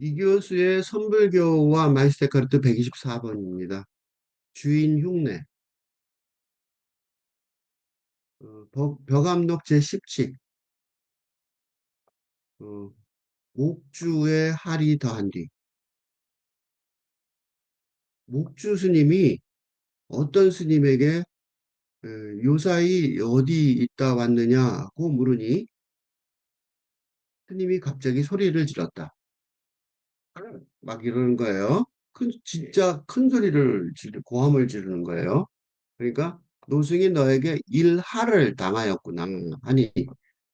이 교수의 선불교와 마이스테카르트 124번입니다. 주인 흉내, 벽암록 제17, 어, 목주의 할이 더한 뒤. 목주 스님이 어떤 스님에게 요사이 어디 있다 왔느냐고 물으니 스님이 갑자기 소리를 질렀다. 막 이러는 거예요. 진짜 큰 소리를 고함을 지르는 거예요. 그러니까 노승이 너에게 일할을 당하였구나 하니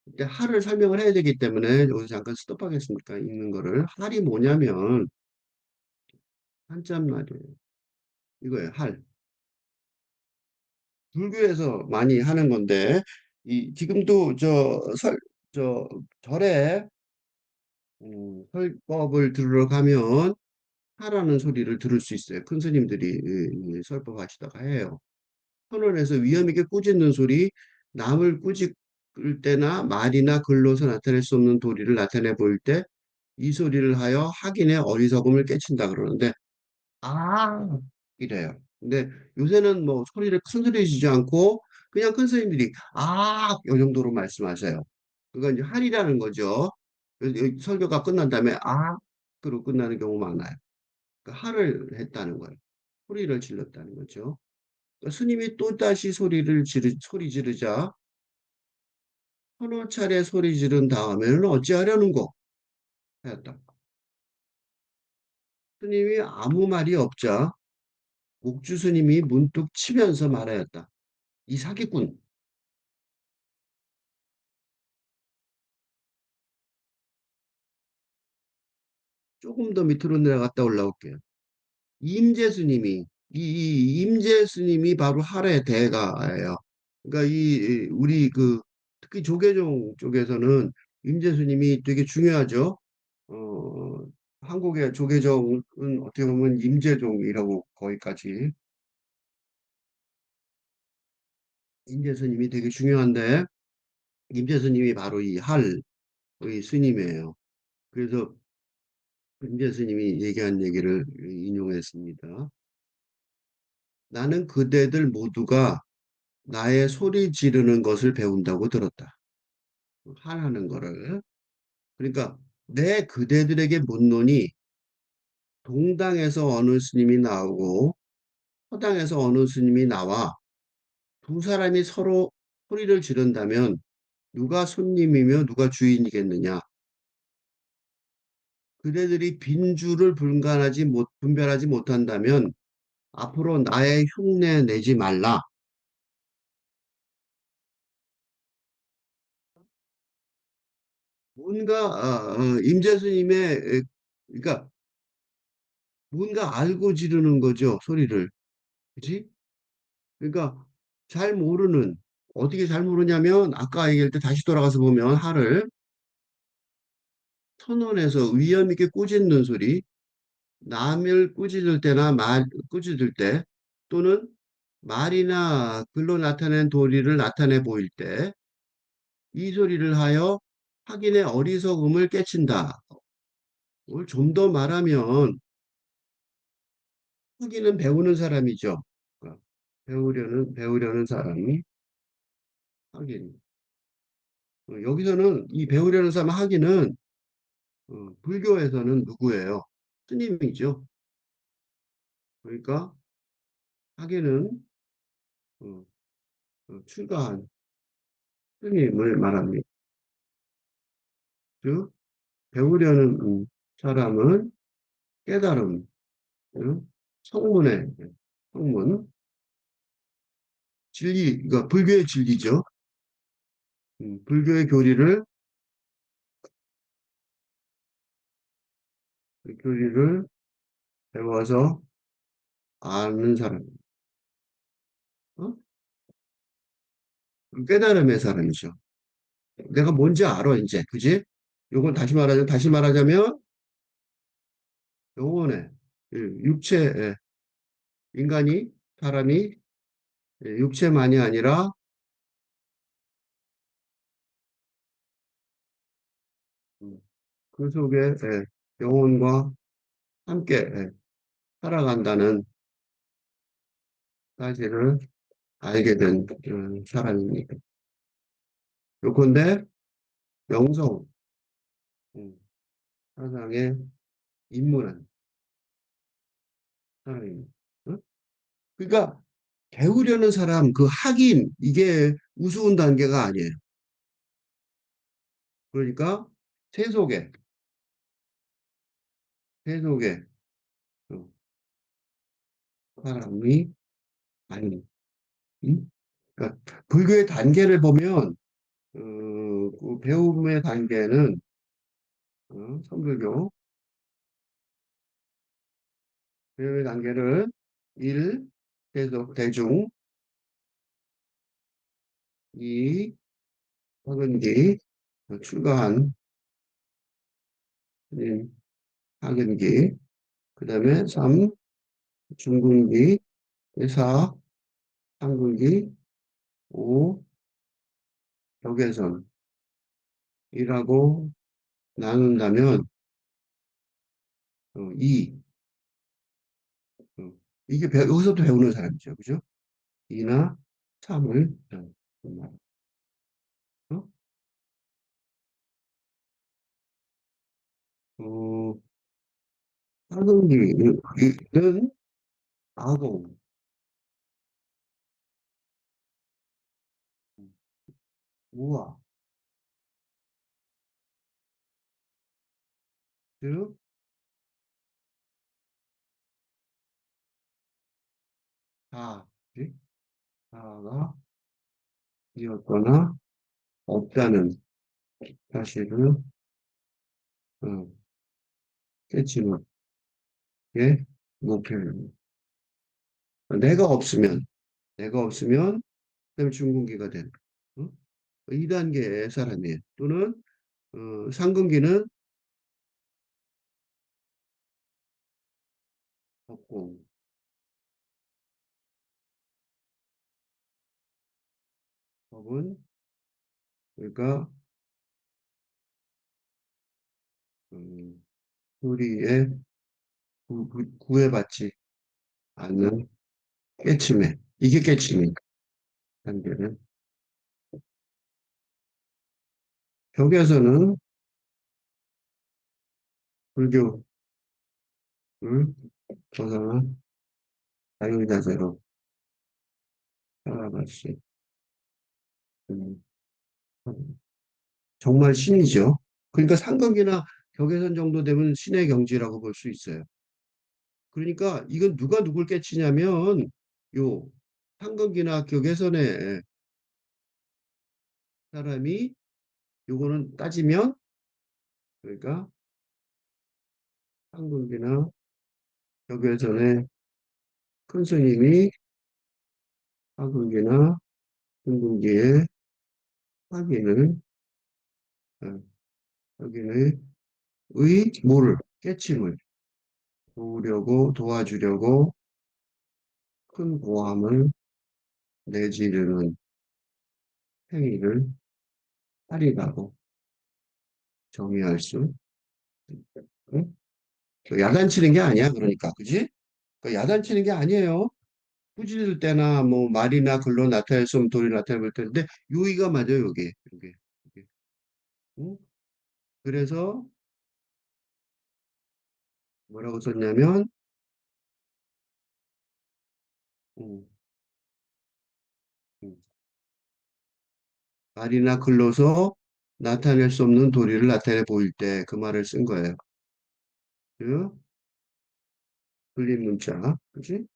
이제 할을 설명을 해야 되기 때문에 여기서 잠깐 스톱하겠습니까? 읽는 거를. 할이 뭐냐면 한자 말이에요. 이거예요. 할. 불교에서 많이 하는 건데 이 지금도 저 절에 설법을 들으러 가면 하라는 소리를 들을 수 있어요. 큰 스님들이 설법하시다가 해요. 선언에서 위험 있게 꾸짖는 소리, 남을 꾸짖을 때나 말이나 글로서 나타낼 수 없는 도리를 나타내 보일 때 이 소리를 하여 학인의 어리석음을 깨친다 그러는데 아 이래요. 근데 요새는 뭐 소리를 큰 소리 지지 않고 그냥 큰 스님들이 이 정도로 말씀하세요. 그건 이제 할이라는 거죠. 설교가 끝난 다음에 그로 끝나는 경우 많아요. 그 할을 했다는 거예요. 소리를 질렀다는 거죠. 그러니까 스님이 또다시 소리 지르자 서너 차례 소리 지른 다음에는 어찌하려는고 하였다. 스님이 아무 말이 없자 옥주 스님이 문득 치면서 말하였다. 이 사기꾼. 조금 더 밑으로 내려갔다 올라올게요. 임재 스님이 이 임재 스님이 바로 할의 대가예요. 그러니까 우리 특히 조계종 쪽에서는 임재 스님이 되게 중요하죠. 어, 한국의 조계종은 어떻게 보면 임재종이라고 거기까지 임재 스님이 되게 중요한데 임재 스님이 바로 이 할의 스님이에요. 그래서 임재 스님이 얘기한 얘기를 인용했습니다. 나는 그대들 모두가 나의 소리 지르는 것을 배운다고 들었다. 할하는 거를. 그러니까 내 그대들에게 묻노니 동당에서 어느 스님이 나오고 서당에서 어느 스님이 나와 두 사람이 서로 소리를 지른다면 누가 손님이며 누가 주인이겠느냐? 그대들이 빈줄을 분별하지 못한다면 앞으로 나의 흉내 내지 말라. 뭔가 임재수님의 그러니까 뭔가 알고 지르는 거죠 소리를, 그렇지? 그러니까 잘 모르는 어떻게 잘 모르냐면 아까 얘기할 때 다시 돌아가서 보면 하를 선언해서 위험 있게 꾸짖는 소리, 남을 꾸짖을 때나 꾸짖을 때 또는 말이나 글로 나타낸 도리를 나타내 보일 때 이 소리를 하여 확인의 어리석음을 깨친다. 좀 더 말하면 후기는 배우는 사람이죠. 그러니까 배우려는 사람이 하긴. 여기서는 이 배우려는 사람 하기는 불교에서는 누구예요? 스님이죠. 그러니까 하기는 어, 출가한 스님을 말합니다. 즉 배우려는 사람은 깨달음, 성문의 성문, 진리, 그러니까 불교의 진리죠. 불교의 교리를 배워서 아는 사람, 어? 깨달음의 사람이죠. 내가 뭔지 알아, 이제. 그지? 요건 다시 말하자면, 영혼의, 육체, 인간이, 사람이, 육체만이 아니라, 음, 그 속에, 영혼과 함께 살아간다는 사실을 알게 된 사람입니다. 요컨대 명성, 음, 사상에 입문한 사람입니다. 어? 그러니까 배우려는 사람, 그 학인, 이게 우스운 단계가 아니에요. 그러니까 세속에, 세속에 어, 사람이 아닌. 음? 그러니까 불교의 단계를 보면 그 배움의 단계는 선불교 배움의 단계를 일, 세속, 대중, 이, 학은기, 출가한 스님, 학은기, 그 다음에 3, 중근기, 4, 상근기, 5, 격외선이라고 나눈다면 2, 이게 여기서도 배우는 사람이죠. 그죠? 2나 3을 어? 어, 학은기는 아공, 우화, 즉 다, 다가 이었거나 없다는 사실을 어, 깨치는 게 목표입니다. 내가 없으면 그다음에 중군기가 되는 어? 2단계의 사람이에요. 또는 상근기는 없고 법은 그러니까 음, 우리의 구애받지 않는 깨침에 이게 깨침이 단계는 벽에서는 불교를 벗어난 자유자재로 살아갈 수 있는 정말 신이죠. 그러니까 상경기나 격외선 정도 되면 신의 경지라고 볼 수 있어요. 그러니까 이건 누가 누굴 깨치냐면 요 상경기나 격외선의 사람이 요거는 따지면 그러니까 상경기나 격외선의 큰 스님이 상경기나 중경기의 확인을 어, 확인의 뭐를 깨침을 도와주려고 큰 고함을 내지르는 행위를 살이라고 정의할 수 있다. 응? 그 야단치는 게 아니야, 그러니까, 그지? 그 야단치는 게 아니에요. 꾸짖을 때나 뭐 말이나 글로 나타낼 수 없는 도리 나타낼 텐데 요의가 맞아요, 요게. 응? 그래서 뭐라고 썼냐면 음, 음, 말이나 글로서 나타낼 수 없는 도리를 나타내 보일 때 그 말을 쓴 거예요. 그 불린 문자, 그지?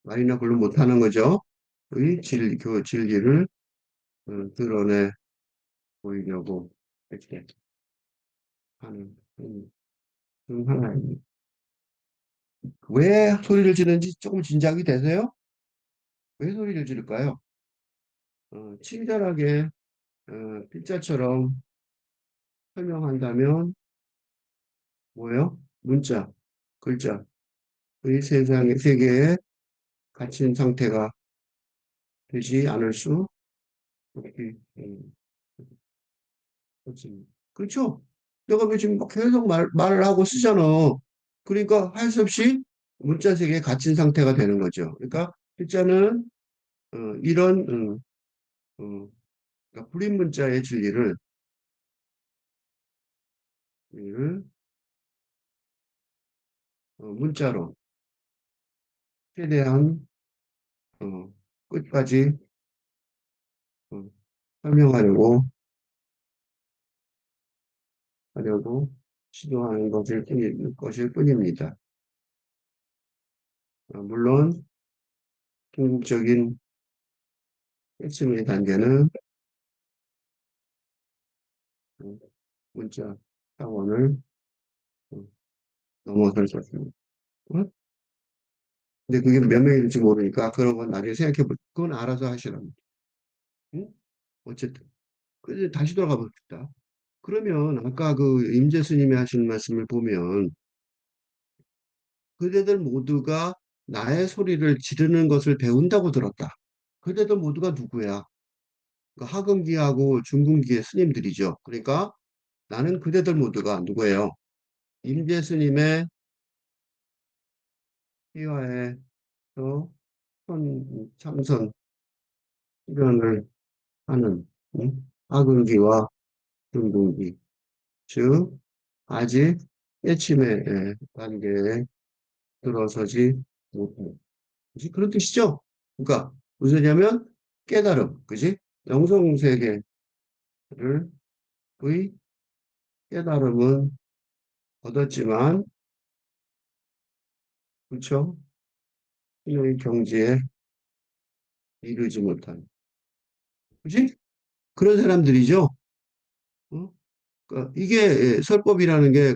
말이나 글로 못하는 거죠. 그 진리를 드러내 보이려고 이렇게 하는 중 하나입니다. 왜 소리를 지르는지 조금 짐작이 되세요? 왜 소리를 지를까요? 친절하게 필자처럼 설명한다면 뭐예요? 문자, 글자, 의 세계에 갇힌 상태가 되지 않을 수 없기 때문입니다. 그렇지. 그렇죠? 내가 왜 지금 막 계속 말을 하고 쓰잖아. 그러니까 할 수 없이 문자 세계에 갇힌 상태가 되는 거죠. 그러니까 일단은 이런 그러니까 불임 문자의 진리를 문자로 최대한 어, 끝까지 어, 설명하려고 하려고 시도하는 것일 뿐입니다. 물론 궁극적인 핵심의 단계는 어, 문자 차원을 어, 넘어설 것입니다. 어? 근데 그게 몇 명일지 모르니까 그런 건 나중에 생각해 볼, 그건 알아서 하시라고. 응? 어쨌든. 그래서 다시 돌아가 봅시다. 그러면 아까 그 임재 스님이 하신 말씀을 보면 그대들 모두가 나의 소리를 지르는 것을 배운다고 들었다. 그대들 모두가 누구야? 그 하금기하고 중금기의 스님들이죠. 그러니까 나는 그대들 모두가 누구예요? 임재 스님의 희화에서 참선 수련을 하는 하금기와 중금기, 즉 아직 깨침의 단계에 들어서지 못해. 그지? 그런 뜻이죠. 그러니까 무슨 소리냐면 깨달음, 그지? 영성 세계를 의 깨달음은 얻었지만, 그렇죠? 신의 경지에 이르지 못한, 그지? 그런 사람들이죠. 어? 그러니까 이게 설법이라는 게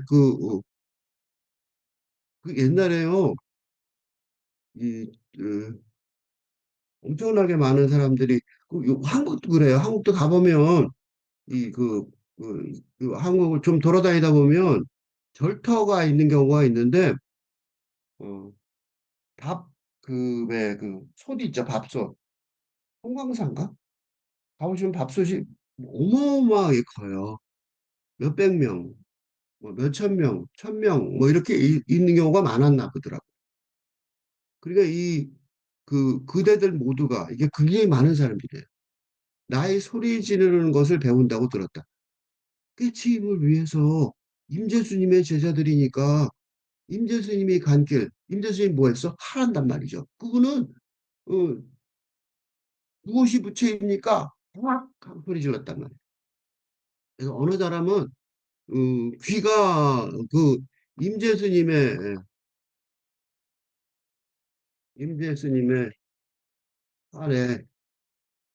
그 옛날에요. 이 엄청나게 많은 사람들이 한국도 그래요. 한국도 가보면 그 한국을 좀 돌아다니다 보면 절터가 있는 경우가 있는데 어, 밥 그 왜 그 솥 있죠. 밥솥. 송광사인가? 가보시면 밥솥이 어마어마하게 커요. 몇백 명, 뭐 몇천 명, 천 명, 뭐 이렇게 있는 경우가 많았나 보더라고. 그러니까 그대들 모두가 이게 굉장히 많은 사람들이에요. 나의 소리 지르는 것을 배운다고 들었다. 깨치임을 위해서 임재수님의 제자들이니까 임재수님이 간 길, 임재수님 뭐 했어? 하란단 말이죠. 그거는 어, 무엇이 부처입니까? 확 하고 소리 질렀단 말이에요. 그래서 어느 사람은 귀가 임재수님의 임재수님의 팔에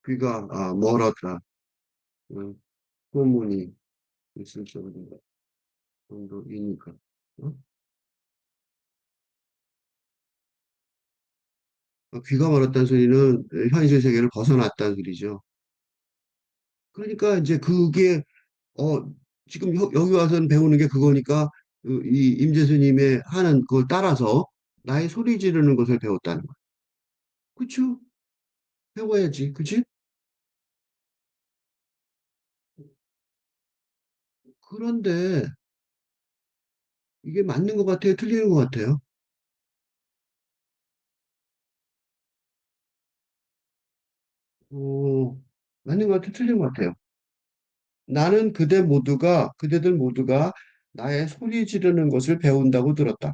귀가 멀었다. 어, 소문이 있을 정도이니까. 어? 귀가 멀었다는 소리는 현실 세계를 벗어났다는 소리죠. 그러니까 이제 그게 어 지금 여기 와서 배우는 게 그거니까 이 임재수님의 하는 그걸 따라서 나의 소리 지르는 것을 배웠다는 거야. 그쵸? 배워야지. 그치? 그런데 이게 맞는 것 같아요? 틀리는 것 같아요? 어, 맞는 것 같아요? 틀린 것 같아요? 나는 그대들 모두가 나의 소리 지르는 것을 배운다고 들었다.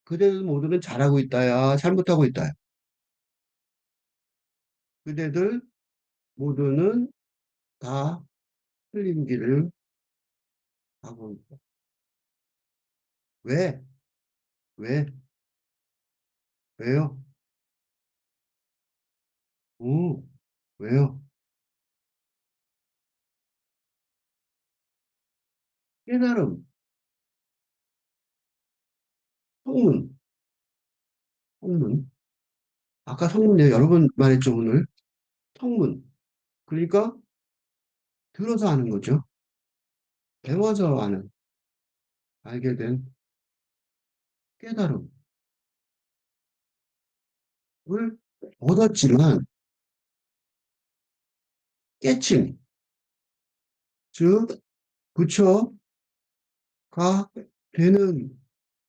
그대들 모두는 잘하고 있다야, 잘못하고 있다야. 그대들 모두는 다 틀린 길을 가고 있다. 왜? 왜? 왜요? 오, 왜요? 깨달음, 성문, 성문. 아까 성문 내가 여러 번 말했죠, 오늘. 성문. 그러니까 들어서 아는 거죠. 배워서 알게 된 깨달음을 얻었지만, 깨침, 즉, 부처가 되는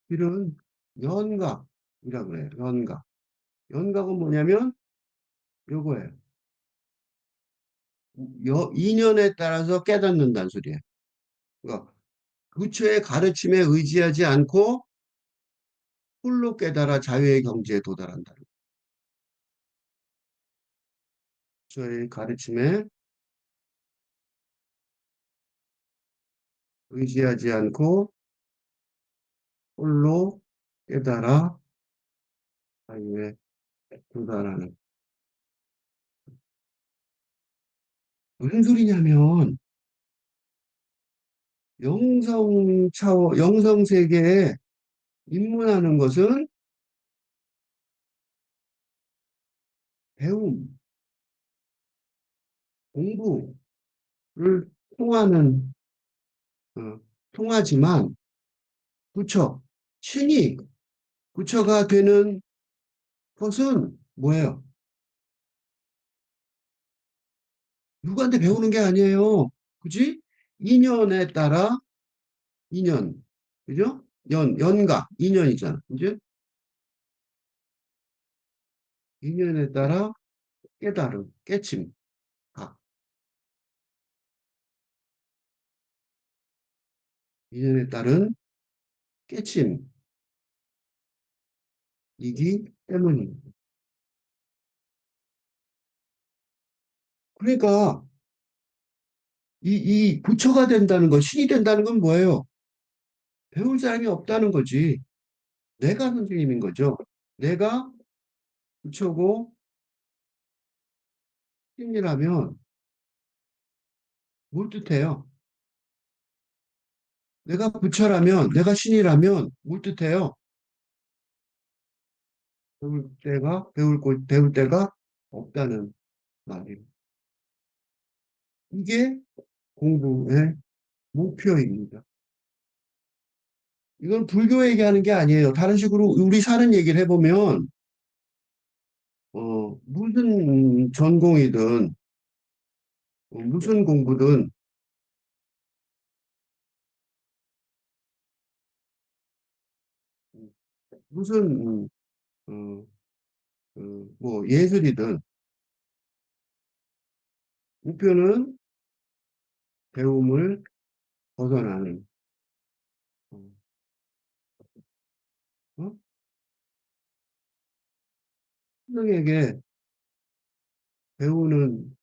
길은 연각이라고 해요. 연각. 연각은 뭐냐면 요거예요. 인연에 따라서 깨닫는다는 소리예요. 그러니까 부처의 가르침에 의지하지 않고 홀로 깨달아 자유의 경지에 도달한다. 부처의 가르침에 의지하지 않고 홀로 깨달아 자유에 도달하는. 무슨 소리냐면 영성 세계에 입문하는 것은 배움, 공부를 통하는 어, 통하지만 부처, 신이 부처가 되는 것은 뭐예요? 누구한테 배우는 게 아니에요. 그지? 인연에 따라 인연, 그죠? 연가, 인연이잖아. 이제 인연에 따라 깨달음, 깨침, 각. 인연에 따른 깨침이기 때문입니다. 그러니까 이 부처가 된다는 것, 신이 된다는 건 뭐예요? 배울 사람이 없다는 거지. 내가 선생님인 거죠. 내가 부처고 신이라면 뭘 뜻해요? 내가 부처라면, 내가 신이라면 뭘 뜻해요? 배울 때가 없다는 말이에요. 이게 공부의 목표입니다. 이건 불교 얘기하는 게 아니에요. 다른 식으로 우리 사는 얘기를 해보면, 무슨 전공이든, 무슨 공부든, 무슨, 어, 뭐, 예술이든, 목표는 배움을 벗어나는, 어, 어? 스승에게 배우는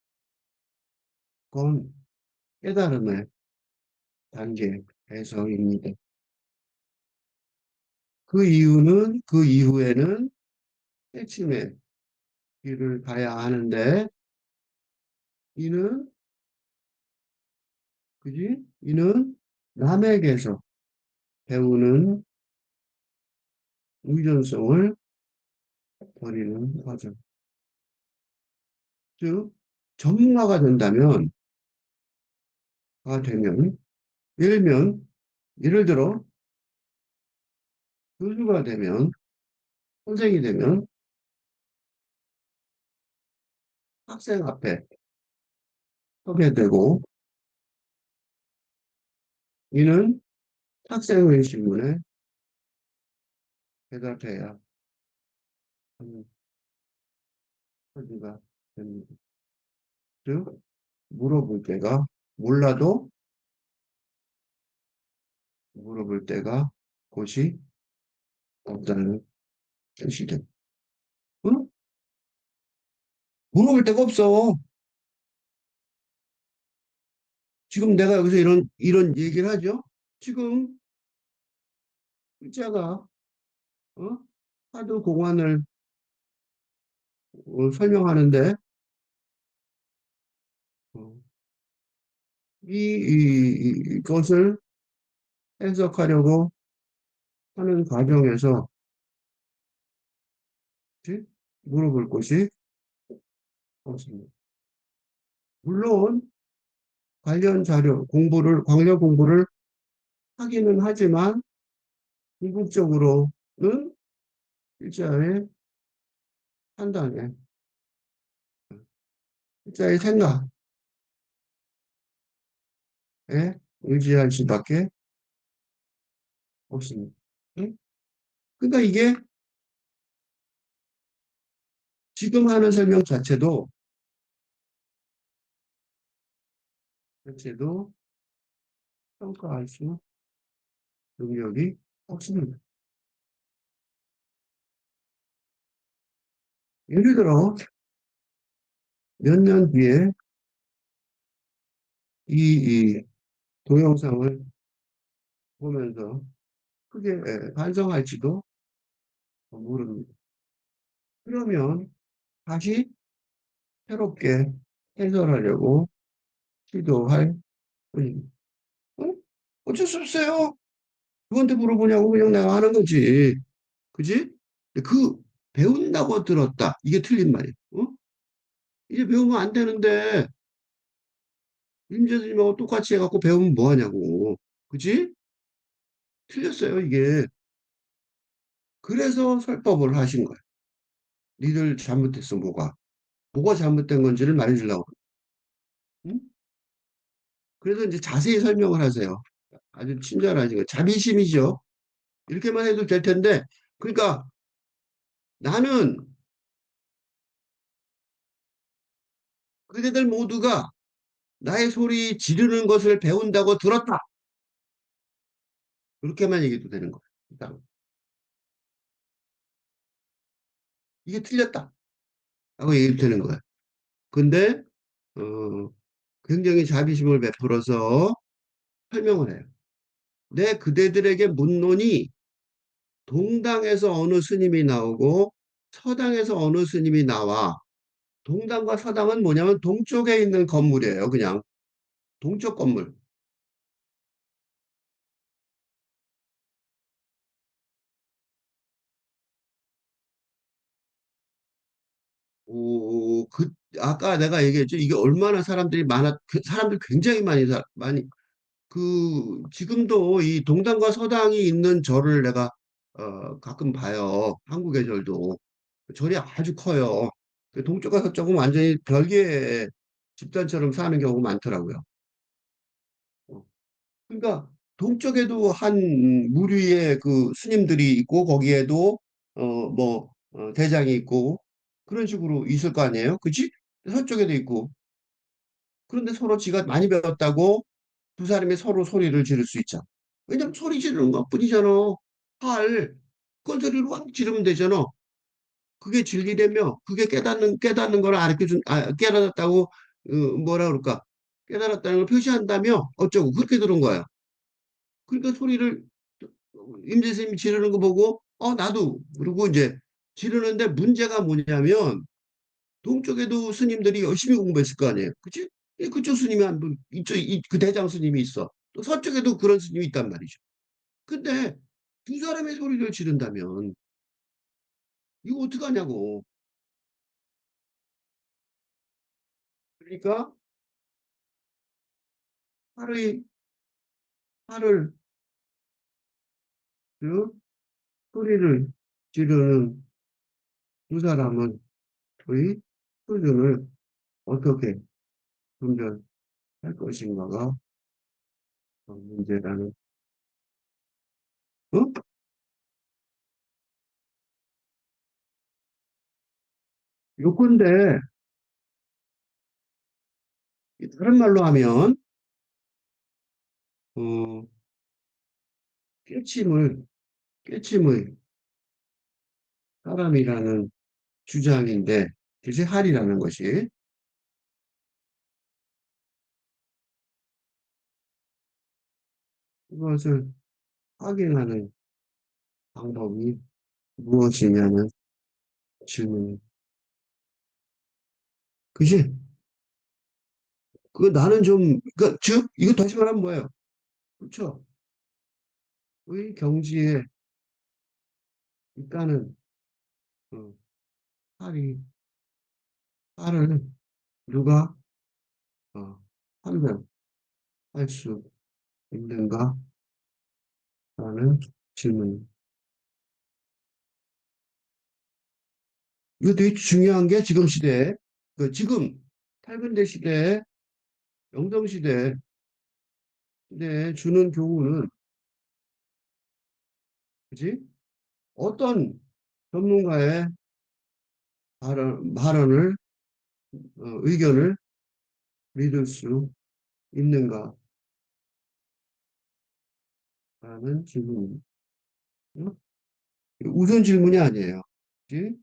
건 깨달음의 단계에서입니다. 그 이후에는 핵심의 길을 가야 하는데, 이는, 그지? 이는 남에게서 배우는 의존성을 버리는 과정. 즉, 전문가가 된다면, 예를 들면, 예를 들어, 교수가 되면, 선생이 되면, 학생 앞에 서게 되고, 이는 학생의 질문에 대답해야 하는 처지가 됩니다. 즉, 물어볼 때가, 몰라도 물어볼 때가 곧이 없다는 뜻이든. 응? 물어볼 데가 없어. 지금 내가 여기서 이런 얘기를 하죠. 지금 글자가, 어? 하도 공안을 설명하는데, 어, 이것을 해석하려고 하는 과정에서, 그치? 물어볼 것이 없습니다. 물론, 관련 공부를 하기는 하지만, 궁극적으로는 글자의 판단에, 글자의 생각, 의지할 수밖에 없습니다. 응? 그러니까 이게 지금 하는 설명 자체도 평가할 수 능력이 없습니다. 예를 들어 몇 년 뒤에 이 동영상을 보면서 크게 반성할지도 모릅니다. 그러면 다시 새롭게 해설하려고 시도할 뿐입니다. 어? 어쩔 수 없어요. 누구한테 물어보냐고 그냥 내가 하는 거지. 그지? 그 배운다고 들었다. 이게 틀린 말이에요. 어? 이제 배우면 안 되는데 임재 선생님하고 똑같이 해갖고 배우면 뭐 하냐고. 그지? 틀렸어요, 이게. 그래서 설법을 하신 거예요. 니들 잘못했어, 뭐가. 뭐가 잘못된 건지를 말해주려고. 응? 그래서 이제 자세히 설명을 하세요. 아주 친절하신 거. 자비심이죠. 이렇게만 해도 될 텐데. 그러니까 나는 그대들 모두가 나의 소리 지르는 것을 배운다고 들었다. 그렇게만 얘기해도 되는 거예요. 일단 이게 틀렸다. 라고 얘기해도 되는 거예요. 근데 어, 굉장히 자비심을 베풀어서 설명을 해요. 내 그대들에게 묻노니 동당에서 어느 스님이 나오고 서당에서 어느 스님이 나와. 동당과 서당은 뭐냐면 동쪽에 있는 건물이에요. 그냥 동쪽 건물. 아까 내가 얘기했죠. 이게 얼마나 사람들이 사람들 굉장히 많이, 지금도 이 동당과 서당이 있는 절을 내가, 가끔 봐요. 한국의 절도. 절이 아주 커요. 동쪽과 서쪽은 완전히 별개의 집단처럼 사는 경우가 많더라고요. 어, 그러니까 동쪽에도 한 무리의 그 스님들이 있고 거기에도 대장이 있고 그런 식으로 있을 거 아니에요? 그치? 서쪽에도 있고 그런데 서로 지가 많이 배웠다고 두 사람이 서로 소리를 지를 수 있잖아. 왜냐면 소리 지르는 것뿐이잖아. 큰 소리로 확 지르면 되잖아. 그게 진리되며 그게 깨닫는 걸 깨달았다고 뭐라 그럴까? 깨달았다는 걸 표시한다며 어쩌고 그렇게 들은 거야. 그러니까 소리를 임재 선생님이 지르는 거 보고 나도 그리고 이제 지르는데 문제가 뭐냐면 동쪽에도 스님들이 열심히 공부했을 거 아니에요. 그치? 그쪽 스님이 한 분, 그 대장 스님이 있어. 또 서쪽에도 그런 스님이 있단 말이죠. 근데 두 사람의 소리를 지른다면 이거 어떡하냐고. 그러니까 팔의, 팔을, 그 소리를 지르는 두 사람은 의 수준을 어떻게 분별할 것인가가 문제라는, 어? 요건데, 다른 말로 하면, 어, 깨침을, 깨침의 사람이라는 주장인데, 글쎄, 할이라는 것이, 그것을 확인하는 방법이 무엇이냐는 질문. 그지? 나는 좀, 즉, 이거 다시 말하면 뭐예요? 그렇죠? 의 경지에 있다는, 어, 할이, 할을 누가, 어, 판별할 수 있는가라는 질문. 이거 되게 중요한 게 지금 시대에, 지금 8근대 시대에, 영정 시대에 주는 교훈은, 그지? 어떤 전문가의 발언을, 의견을 믿을 수 있는가라는 질문입니다. 어? 우선 질문이 아니에요. 그지?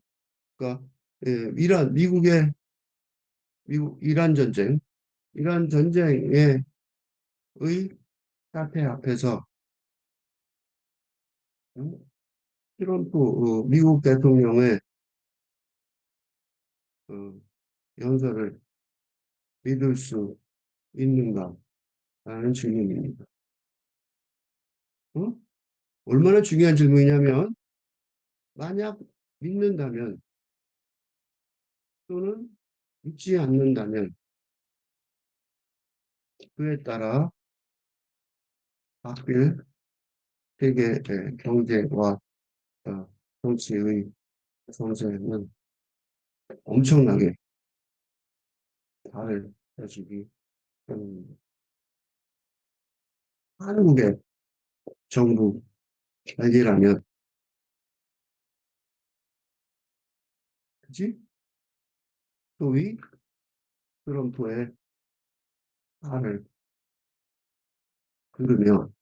그러니까, 미국 이란 전쟁, 이란 전쟁의 사태 앞에서, 어? 트럼프, 미국 대통령의 어, 연설을 믿을 수 있는가라는 질문입니다. 어? 얼마나 중요한 질문이냐면, 만약 믿는다면 또는 믿지 않는다면 그에 따라 바뀔 세계 경제와 정치의 정세는 엄청나게 달라지기 때문입니다. 한국의 정부 알기라면, 그지? 소위 트럼프의 말을 들으면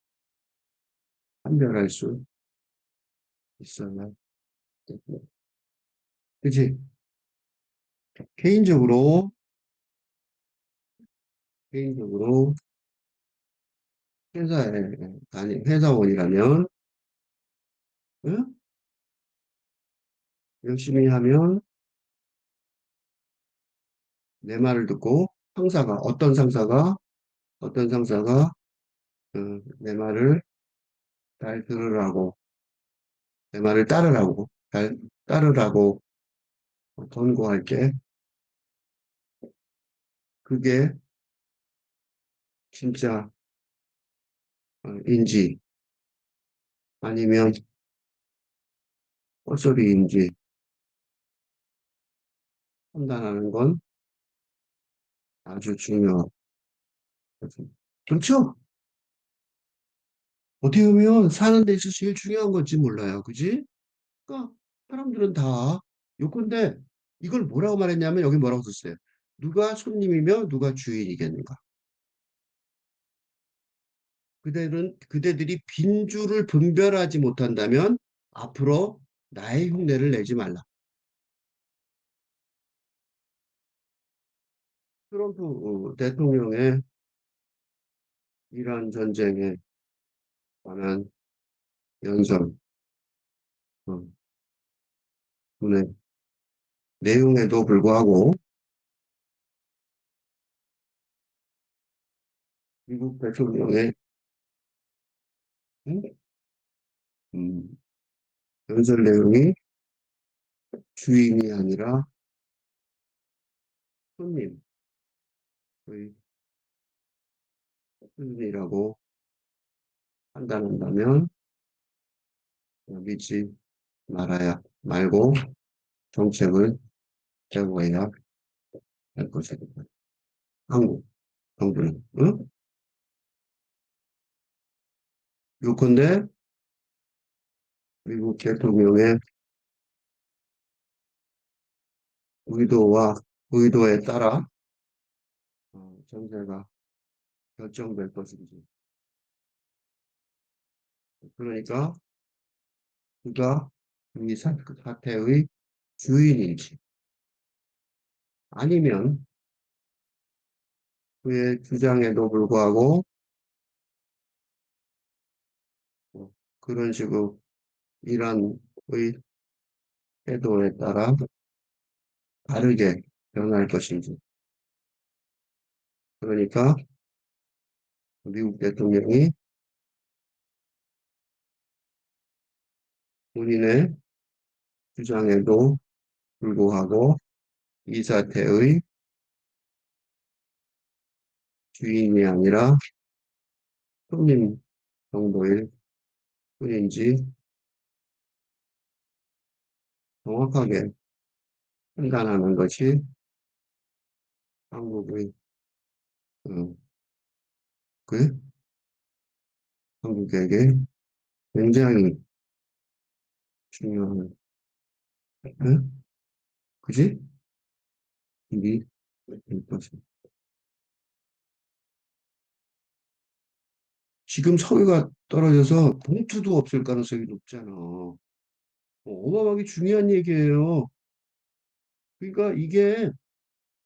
판별할 수 있어야 되고, 그지? 개인적으로, 개인적으로 회사에 회사원이라면, 응? 열심히 하면 내 말을 듣고 어떤 상사가 내 말을 잘 들으라고, 내 말을 잘 따르라고 권고할게. 그게 진짜 인지 아니면 헛소리인지 판단하는 건 아주 중요하거든. 그렇죠? 어떻게 보면 사는 데 있어서 제일 중요한 건지 몰라요. 그지? 그러니까 사람들은 다 요건데 이걸 뭐라고 말했냐면 여기 뭐라고 썼어요. 누가 손님이며 누가 주인이겠는가. 그대들이 빈줄을 분별하지 못한다면 앞으로 나의 흉내를 내지 말라. 트럼프 대통령의 이란 전쟁에 관한 연설, 어, 의 내용에도 불구하고 미국 대통령의 음, 음, 연설 내용이 주인이 아니라 손님의 수준이라고 판단한다면 믿지 말아야 말고 정책을 제고해야 할 것입니다. 한국 정부는. 응? 요컨대 미국 대통령의 의도와 의도에 따라 정세가 결정될 것인지. 그러니까 그가 이 사태의 주인인지 아니면 그의 주장에도 불구하고 그런 식으로 이란의 태도에 따라 다르게 변할 것인지. 그러니까 미국 대통령이 본인의 주장에도 불구하고 이 사태의 주인이 아니라 손님 정도일 뿐인지 정확하게 판단하는 것이 한국의 그 한국에게 굉장히 중요한, 응? 그지? 일이 될 것이. 지금 서유가 떨어져서 봉투도 없을 가능성이 높잖아. 어마어마하게 중요한 얘기예요. 그러니까 이게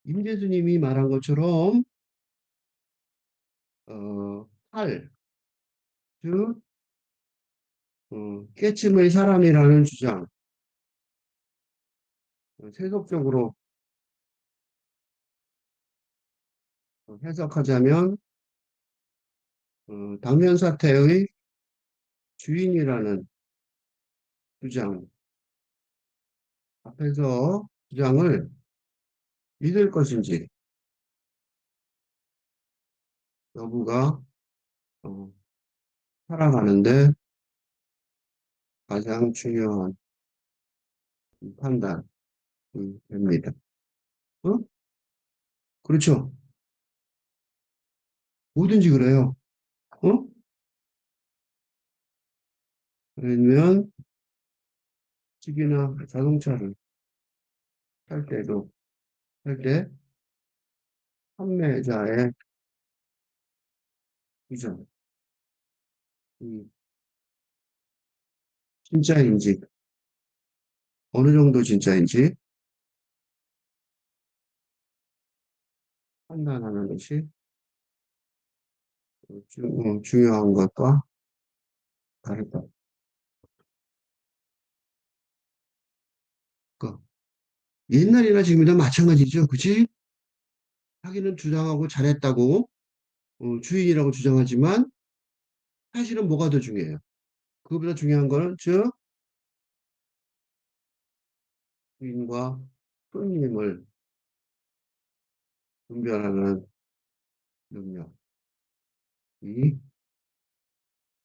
임재수님이 말한 것처럼 할, 즉 깨침의 사람이라는 주장, 세속적으로 해석하자면 당면 사태의 주인이라는 주장 앞에서 주장을 믿을 것인지 여부가 어, 살아가는데 가장 중요한 판단이 됩니다. 어? 그렇죠. 뭐든지 그래요. 어? 그러면 집이나 자동차를 살 때도 살 때 판매자의 의견, 이 진짜인지 어느 정도 진짜인지 판단하는 것이 중요한 것과 다르다. 그 옛날이나 지금이나 마찬가지죠. 그치? 자기는 주장하고 잘했다고 주인이라고 주장하지만 사실은 뭐가 더 중요해요? 그거보다 중요한 거는 즉 주인과 손님을 분별하는 능력이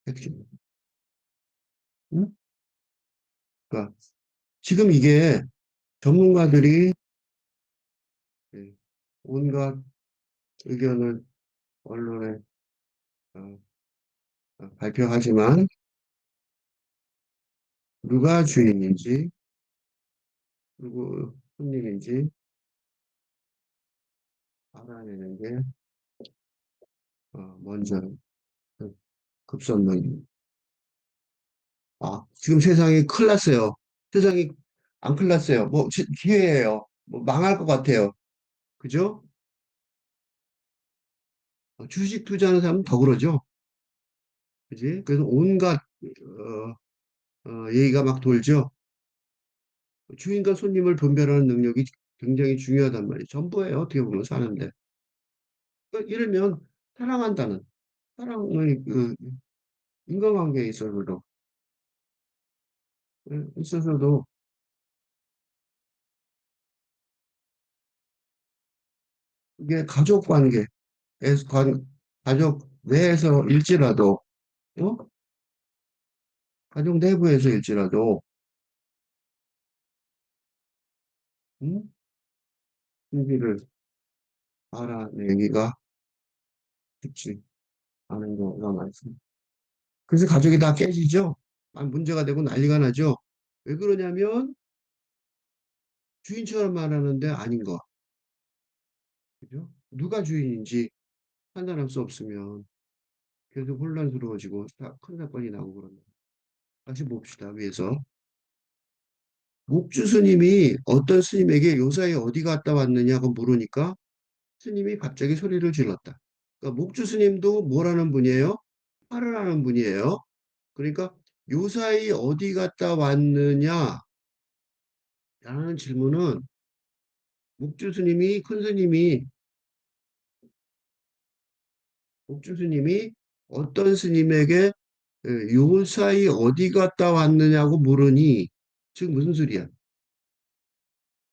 핵심. 응? 그러니까 지금 이게 전문가들이 예, 온갖 의견을 언론에 어, 발표하지만 누가 주인인지 그리고 손님인지 알아내는 게 먼저 급선무입니다. 지금 세상이 큰일 났어요. 세상이 안 큰일 났어요. 뭐 기회예요. 뭐 망할 것 같아요. 그죠? 주식 투자하는 사람은 더 그러죠. 그지? 그래서 온갖 얘기가 막 돌죠. 주인과 손님을 분별하는 능력이 굉장히 중요하단 말이에요. 전부예요. 어떻게 보면 사는데. 그러니까 이러면 사랑한다는 사랑의 그 인간관계에 있어서도 이게 가족 관계에서 가족 내에서일지라도 어? 가족 내부에서일지라도 음? 진실을 알아내기가 쉽지 않은 경우가 많습니다. 그래서 가족이 다 깨지죠. 문제가 되고 난리가 나죠. 왜 그러냐면 주인처럼 말하는데 아닌 거. 그죠? 누가 주인인지 판단할 수 없으면 계속 혼란스러워지고 큰 사건이 나고 그럽니다. 다시 봅시다. 위에서. 목주 스님이 어떤 스님에게 요사이 어디 갔다 왔느냐고 물으니까 스님이 갑자기 소리를 질렀다. 그러니까 목주 스님도 뭐라는 분이에요? 화를 하는 분이에요. 그러니까 요사이 어디 갔다 왔느냐라는 질문은 목주 스님이 큰 스님이 목주 스님이 어떤 스님에게 요사이 어디 갔다 왔느냐고 물으니 즉 무슨 소리야?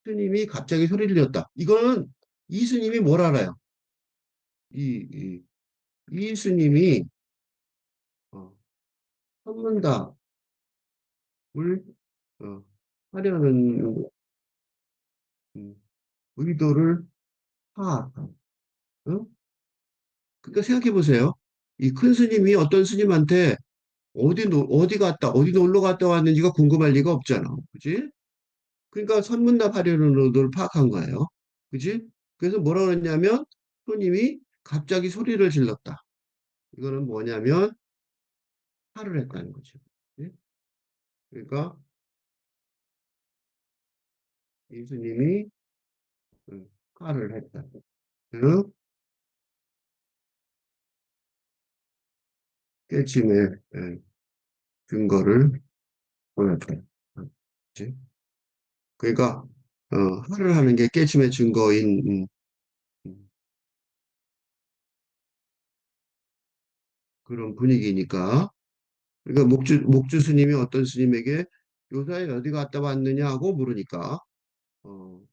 스님이 갑자기 소리를 졌다. 이거는 이 스님이 뭘 알아요? 이, 이, 이 스님이 어, 선문답을 어, 하려는 음, 의도를 파악한. 어? 그러니까 생각해 보세요. 이 큰 스님이 어떤 스님한테 어디 갔다, 어디 놀러 갔다 왔는지가 궁금할 리가 없잖아. 그지? 그러니까 선문답하려는 의도를 파악한 거예요. 그지? 그래서 뭐라 그랬냐면, 손님이 갑자기 소리를 질렀다. 이거는 뭐냐면, 화를 했다는 거죠. 그지? 그러니까, 예수님이 화를 했다. 그 깨침의 근거를 보였다. 그지? 그러니까, 화를 하는 게 깨침의 증거인, 음, 그런 분위기니까. 그러니까 목주 스님이 어떤 스님에게 요사이 어디 갔다 왔느냐 하고 물으니까, 어,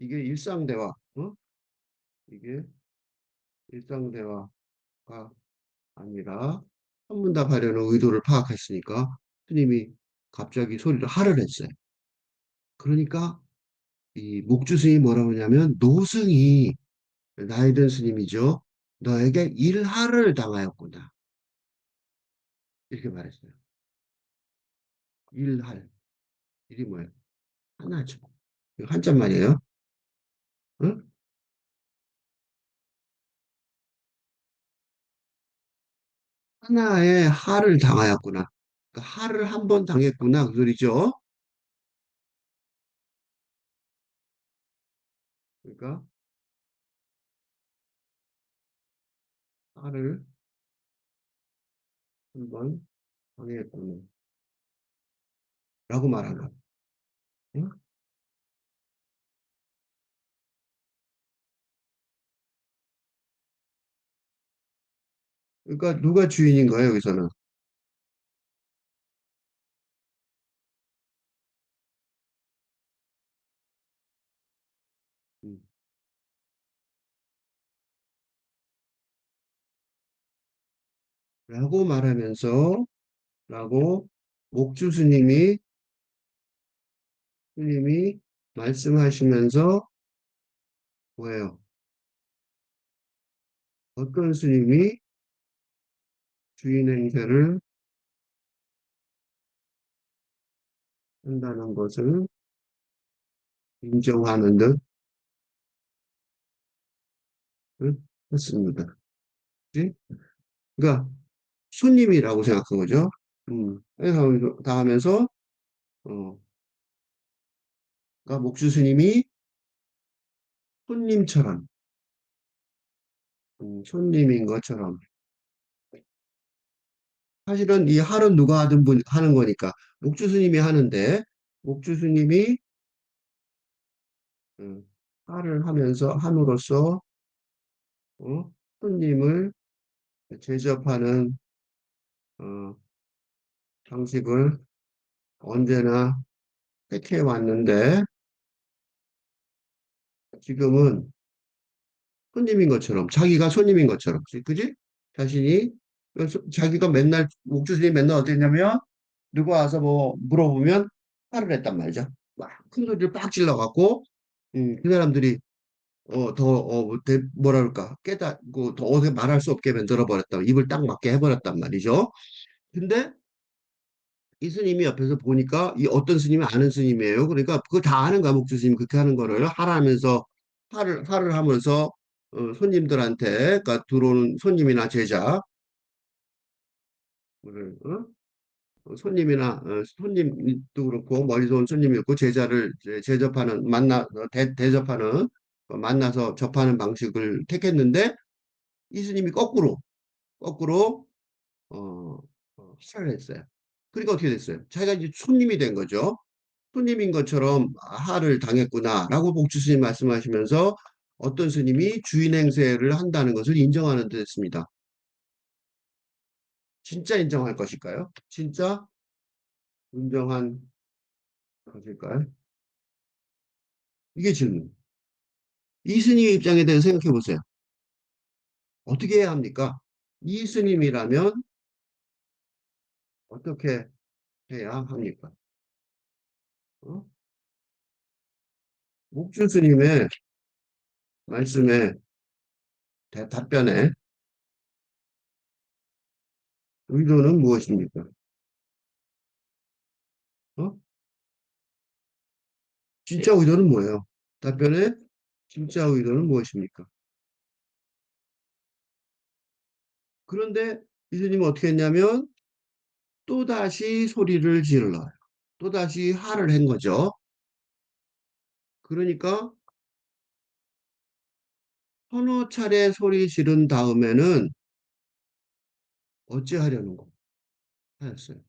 이게 일상대화, 이게 일상대화가 아니라 한문답하려는 의도를 파악했으니까 스님이 갑자기 소리를 하를 했어요. 그러니까 이 목주 스님이 뭐라고 하냐면 노승이 나이 든 스님이죠. 너에게 일하를 당하였구나. 이렇게 말했어요. 일할. 일이 뭐예요? 하나죠. 이거 한자말이에요. 응? 하나의 할을 당하였구나. 그러니까 할을 한 번 당했구나. 그 소리죠. 그러니까 할을 한 번 당했구나. 라고 말한 거. 응? 그러니까 누가 주인인 거예요, 여기서는. 음. 라고 말하면서, 라고 목주 스님이 말씀하시면서 뭐예요? 어떤 스님이 주인 행세를 한다는 것을 인정하는 듯 했습니다. 그치? 그러니까 손님이라고 생각한 거죠. 그래서 다 하면서, 어, 그러니까 목주 스님이 손님처럼, 손님인 것처럼. 사실은 이 할은 누가 하는 거니까 목주 스님이 하는데 목주 스님이 할을 하면서 함으로써 손님을 제접하는 어, 방식을 언제나 택해 왔는데 지금은 손님인 것처럼 자기가 손님인 것처럼 그지? 자신이 그래서 자기가 맨날 목주 스님이 맨날 어땠냐면 누가 와서 뭐 물어보면 화를 했단 말이죠. 막 큰 소리를 빡 질러갖고 그 사람들이 뭐라 그럴까 깨닫고 더 어떻게 말할 수 없게 만들어 버렸다. 입을 딱 막게 해버렸단 말이죠. 근데 이 스님이 옆에서 보니까 이 어떤 스님이 아는 스님이에요. 그러니까 그걸 다 아는 거야. 목주 스님이 그렇게 하는 거를 하라면서 화를 하면서 손님들한테 그러니까 들어오는 손님이나 제자 손님이나 손님도 그렇고 머리서 온 손님이 있고 제자를 이제 제접하는 대접하는 만나서 접하는 방식을 택했는데 이 스님이 거꾸로 어, 시작을 했어요. 그러니까 어떻게 됐어요? 자기가 이제 손님이 된 거죠. 손님인 것처럼 하를 당했구나라고 복주 스님 말씀하시면서 어떤 스님이 주인 행세를 한다는 것을 인정하는 듯 했습니다. 진짜 인정할 것일까요? 진짜 인정한 것일까요? 이게 질문. 이 스님의 입장에 대해서 생각해 보세요. 어떻게 해야 합니까? 이 스님이라면 어떻게 해야 합니까? 어? 목주 스님의 말씀에 답변에 의도는 무엇입니까? 어? 진짜 의도는 뭐예요? 답변에 진짜 의도는 무엇입니까? 그런데 이스님은 어떻게 했냐면 또다시 소리를 질러요. 또다시 화를 한 거죠. 그러니까 서너 차례 소리 지른 다음에는 어찌하려는 거 하였어요.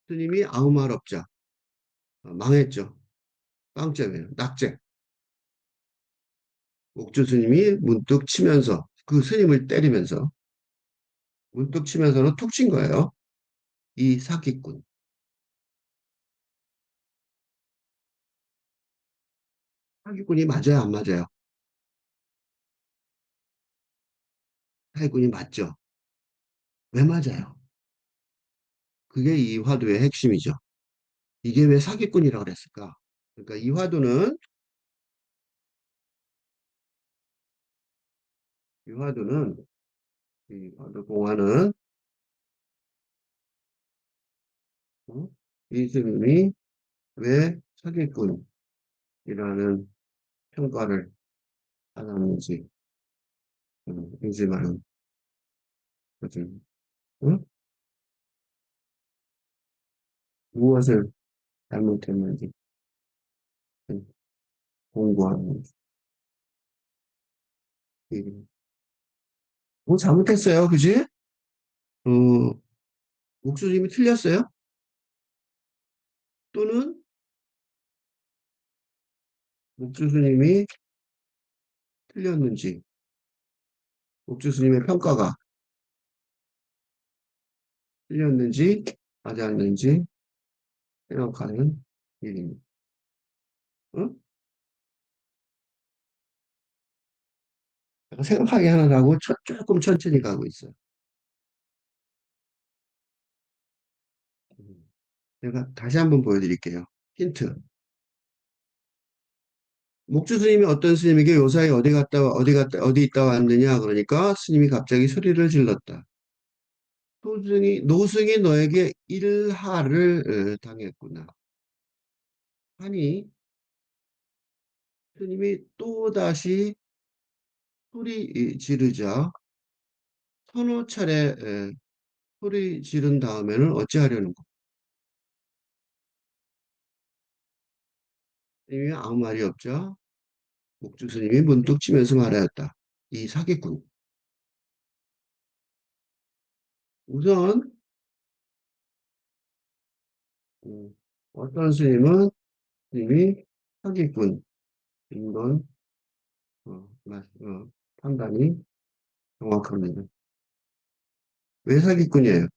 스님이 아무 말 없자 망했죠. 빵점이에요. 낙제. 옥주 스님이 문득 치면서 그 스님을 때리면서 문득 치면서는 툭 친 거예요. 이 사기꾼. 사기꾼이 맞아요, 안 맞아요? 사기꾼이 맞죠. 왜 맞아요? 그게 이 화두의 핵심이죠. 이게 왜 사기꾼이라고 그랬을까? 그러니까 이 화두는 이 화두는 이 화두 공화는 어? 이 스님이 왜 사기꾼이라는 평가를 받았는지 인지하는 거죠. 응? 무엇을 잘못했는지 공부하는 일. 뭐 잘못했어요, 그지? 어, 목수님이 틀렸어요? 또는 목수님이 틀렸는지, 목수님의 평가가 틀렸는지, 맞았는지 생각하는 일입니다. 응? 생각하게 하느라고 조금 천천히 가고 있어요. 제가 다시 한번 보여드릴게요. 힌트. 목주 스님이 어떤 스님에게 요사이 어디 있다 왔느냐 그러니까 스님이 갑자기 소리를 질렀다. 노승이 너에게 일하를 당했구나. 하니 스님이 또다시 소리 지르자 서너 차례 소리 지른 다음에는 어찌하려는 거. 스님이 아무 말이 없자 목주 스님이 문득 치면서 말하였다. 이 사기꾼. 우선 음, 어떤 스님이 사기꾼인 건 판단이 정확합니다. 왜 사기꾼이에요?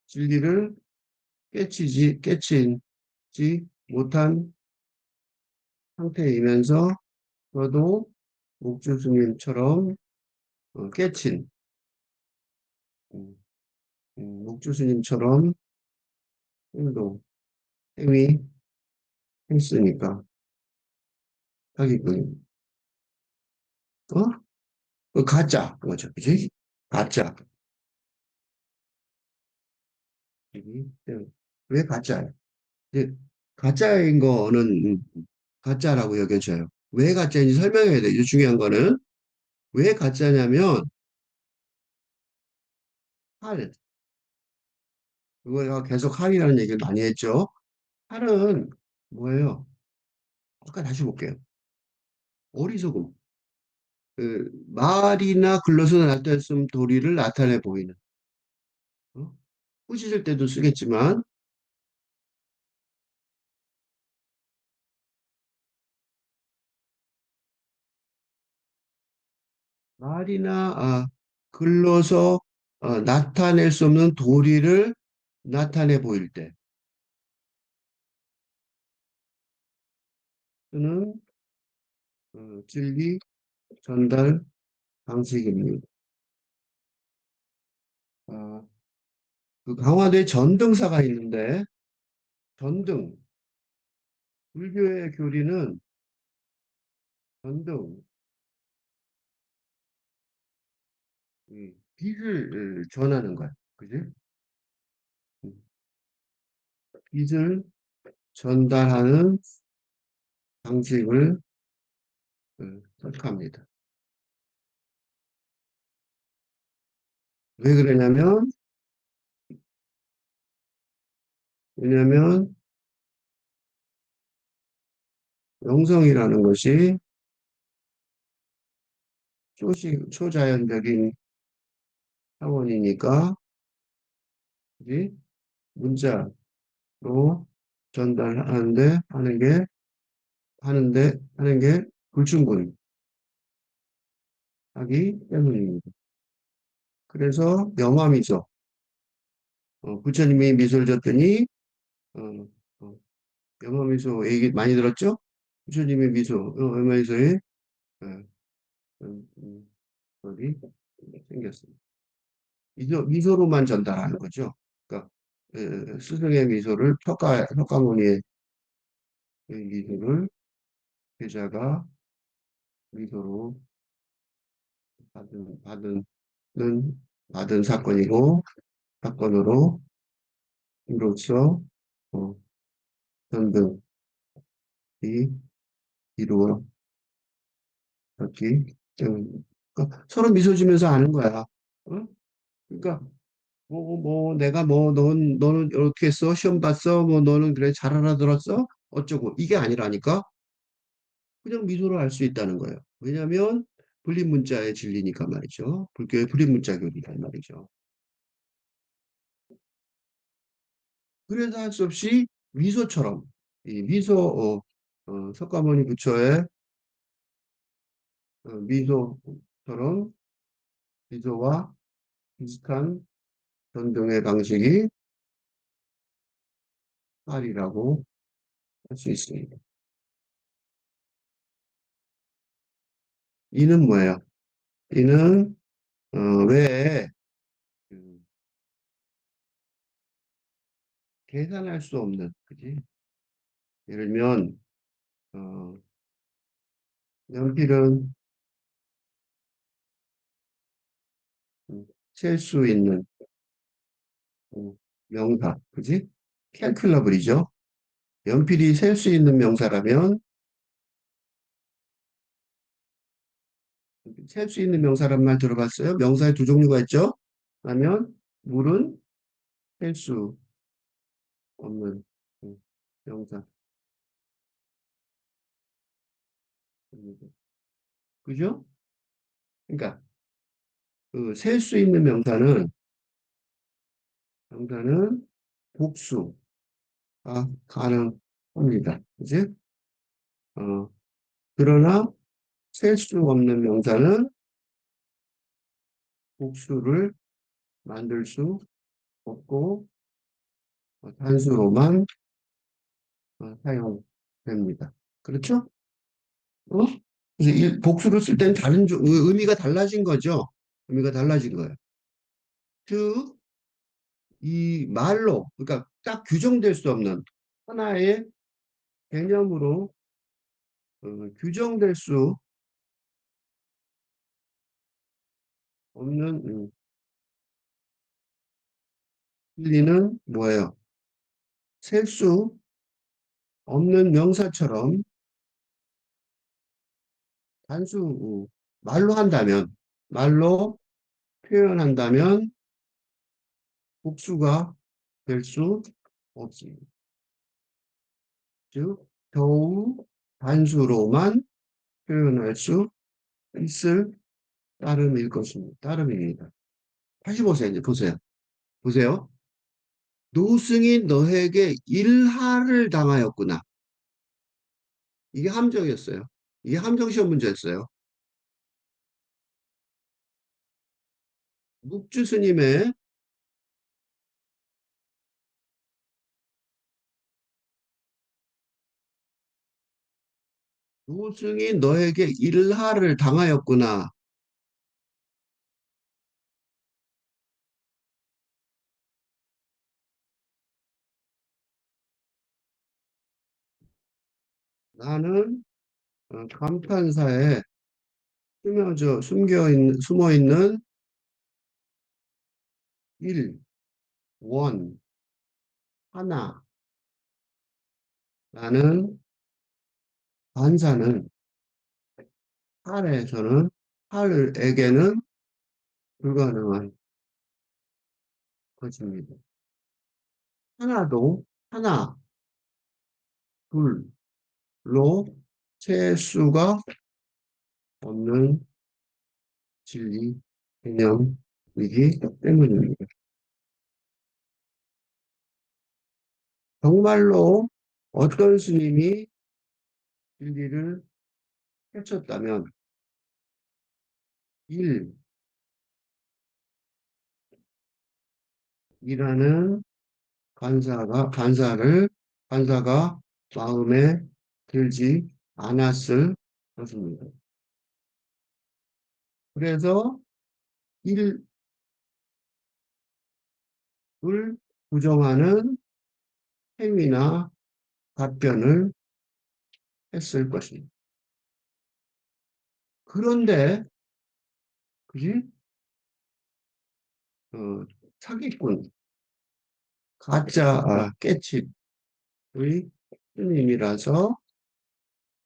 진리를 깨치지 못한 상태이면서 저도 목주 스님처럼 깨친 음, 목주 스님처럼 행동, 행위 했으니까 사기꾼. 어? 그 가짜 그거죠, 그지? 가짜. 왜 가짜예요? 이제 가짜인 거는 가짜라고 여겨져요. 왜 가짜인지 설명해야 돼요. 중요한 거는 왜 가짜냐면 할 그거 계속 할이라는 얘기를 많이 했죠. 할은 뭐예요? 아까 다시 볼게요. 어리석음. 말이나 글로서 나타냈음 도리를 나타내 보이는. 어? 꾸짖을 때도 쓰겠지만 말이나 글로서 나타낼 수 없는 도리를 나타내 보일 때 쓰는 진리 전달 방식입니다. 아, 그 강화도에 전등사가 있는데 전등 불교의 교리는 전등 빚을 전하는 거야. 그지? 음, 빚을 전달하는 방식을 선택합니다. 왜 그러냐면, 왜냐면, 영성이라는 것이 초자연적인 차원이니까, 그지? 문자로 전달하는데, 하는 게 불충분하기 때문입니다. 그래서 영화미소, 부처님이 미소를 줬더니, 어, 어, 영화미소 얘기 많이 들었죠? 부처님의 미소, 영화미소에, 어, 거기 생겼습니다. 미소로만 전달하는 거죠. 그러니까, 스승의 미소를 평가모니의 미소를 제자가 미소로 는 받은 사건으로, 이로써, 어, 전등이 이루어졌기 때문에. 그러니까 서로 미소 지면서 아는 거야. 어? 그러니까, 내가 너는 이렇게 했어? 시험 봤어? 너는 그래, 잘 알아들었어? 어쩌고. 이게 아니라니까? 그냥 미소로 알 수 있다는 거예요. 왜냐하면, 불립문자의 진리니까 말이죠. 불교의 불립문자 교리란 말이죠. 그래서 할 수 없이 미소처럼, 이 석가모니 부처의 미소처럼 미소와 비슷한 전등의 방식이 팔이라고 할 수 있습니다. 이는 뭐예요? 이는 왜 음, 계산할 수 없는, 그지? 예를 들면 어, 연필은 셀 수 있는 음, 명사, 그지? 캘큘러블이죠. 연필이 셀 수 있는 명사라면 셀 수 있는 명사란 말 들어봤어요? 명사의 두 종류가 있죠? 그러면 물은 셀 수 없는 명사. 그죠? 그러니까 그 셀 수 있는 명사는 복수가 가능합니다. 그지? 어, 그러나 셀 수 없는 명사는 복수를 만들 수 없고 단수로만 사용됩니다. 그렇죠? 어? 그래서 복수를 쓸 때는 의미가 달라진 거죠. 의미가 달라진 거예요. 즉, 이 말로, 그러니까 딱 규정될 수 없는 하나의 개념으로 규정될 수 없는 진리는 뭐예요? 셀 수 없는 명사처럼 단수, 말로 표현한다면 복수가 될 수 없습니다. 즉, 겨우 단수로만 표현할 수 있을 따름입니다. 다시 보세요, 이제 보세요. 보세요. 노승이 너에게 일하를 당하였구나. 이게 함정이었어요. 이게 함정 시험 문제였어요. 묵주 스님의 노승이 너에게 일하를 당하였구나. 나는 감탄사에 숨어 있는 일, 원, 하나, 라는 관사는 할에서는 할에게는 불가능한 것입니다. 하나도 하나, 둘로 셀 수가 없는 진리 개념이기 때문입니다. 정말로 어떤 스님이 진리를 해쳤다면 일, 이라는 관사가 마음에 들지 않았을 것입니다. 그래서 일을 부정하는 행위나 답변을 했을 것입니다. 그런데 그지? 어, 사기꾼, 가짜 깨칩의 스님이라서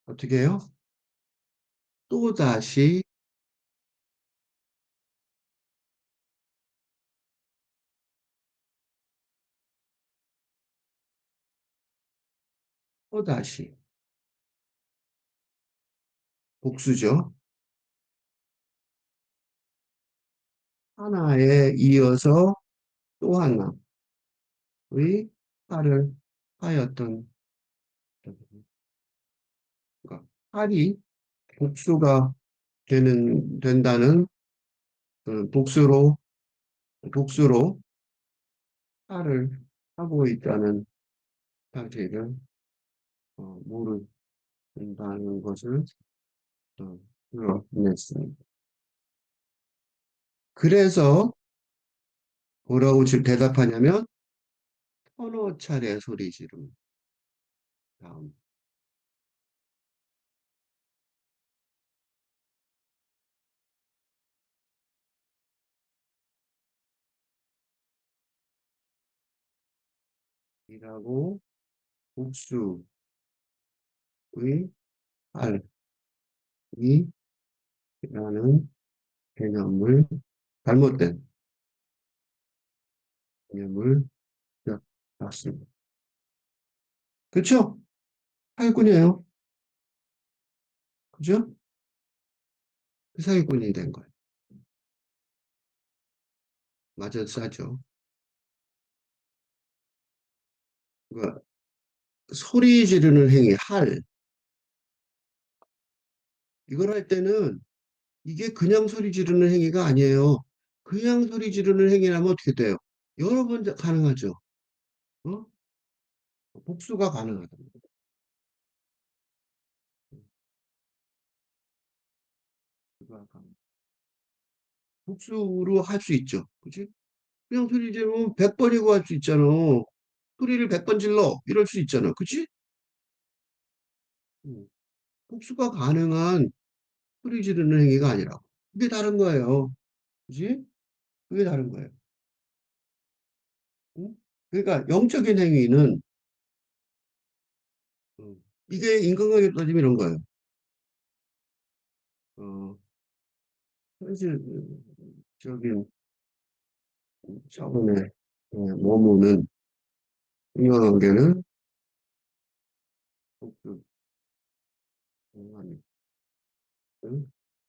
어떻게 해요? 또다시 또다시 복수죠. 하나에 이어서 또 하나의 팔을 하였던 그러니까 팔이 복수가 된다는 그 복수로 팔을 하고 있다는 사실을 모른다는 것을 드러냈습니다. 그래서 뭐라고 대답하냐면 서너 차례 소리 지른 다음 이라고 복수의 할이라는 개념을 잘못된 개념을 봤습니다. 그렇죠? 사기꾼이에요. 그죠? 그 사기꾼이 된 거예요. 맞아 싸죠. 그러니까 소리 지르는 행위, 이걸 할 때는 이게 그냥 소리 지르는 행위가 아니에요. 그냥 소리 지르는 행위라면 어떻게 돼요? 여러 번 가능하죠. 어? 복수가 가능하다. 복수로 할 수 있죠. 그치? 그냥 소리 지르면 100번이고 할 수 있잖아. 소리를 100번 질러. 이럴 수 있잖아. 그치? 음. 복수가 가능한 소리 지르는 행위가 아니라고. 그게 다른 거예요. 그치? 그게 다른 거예요. 응? 그러니까 영적인 행위는 이게 인간관계 따지면 이런 거예요. 어, 현실적인 차원의 머무는 인간관계는 복수,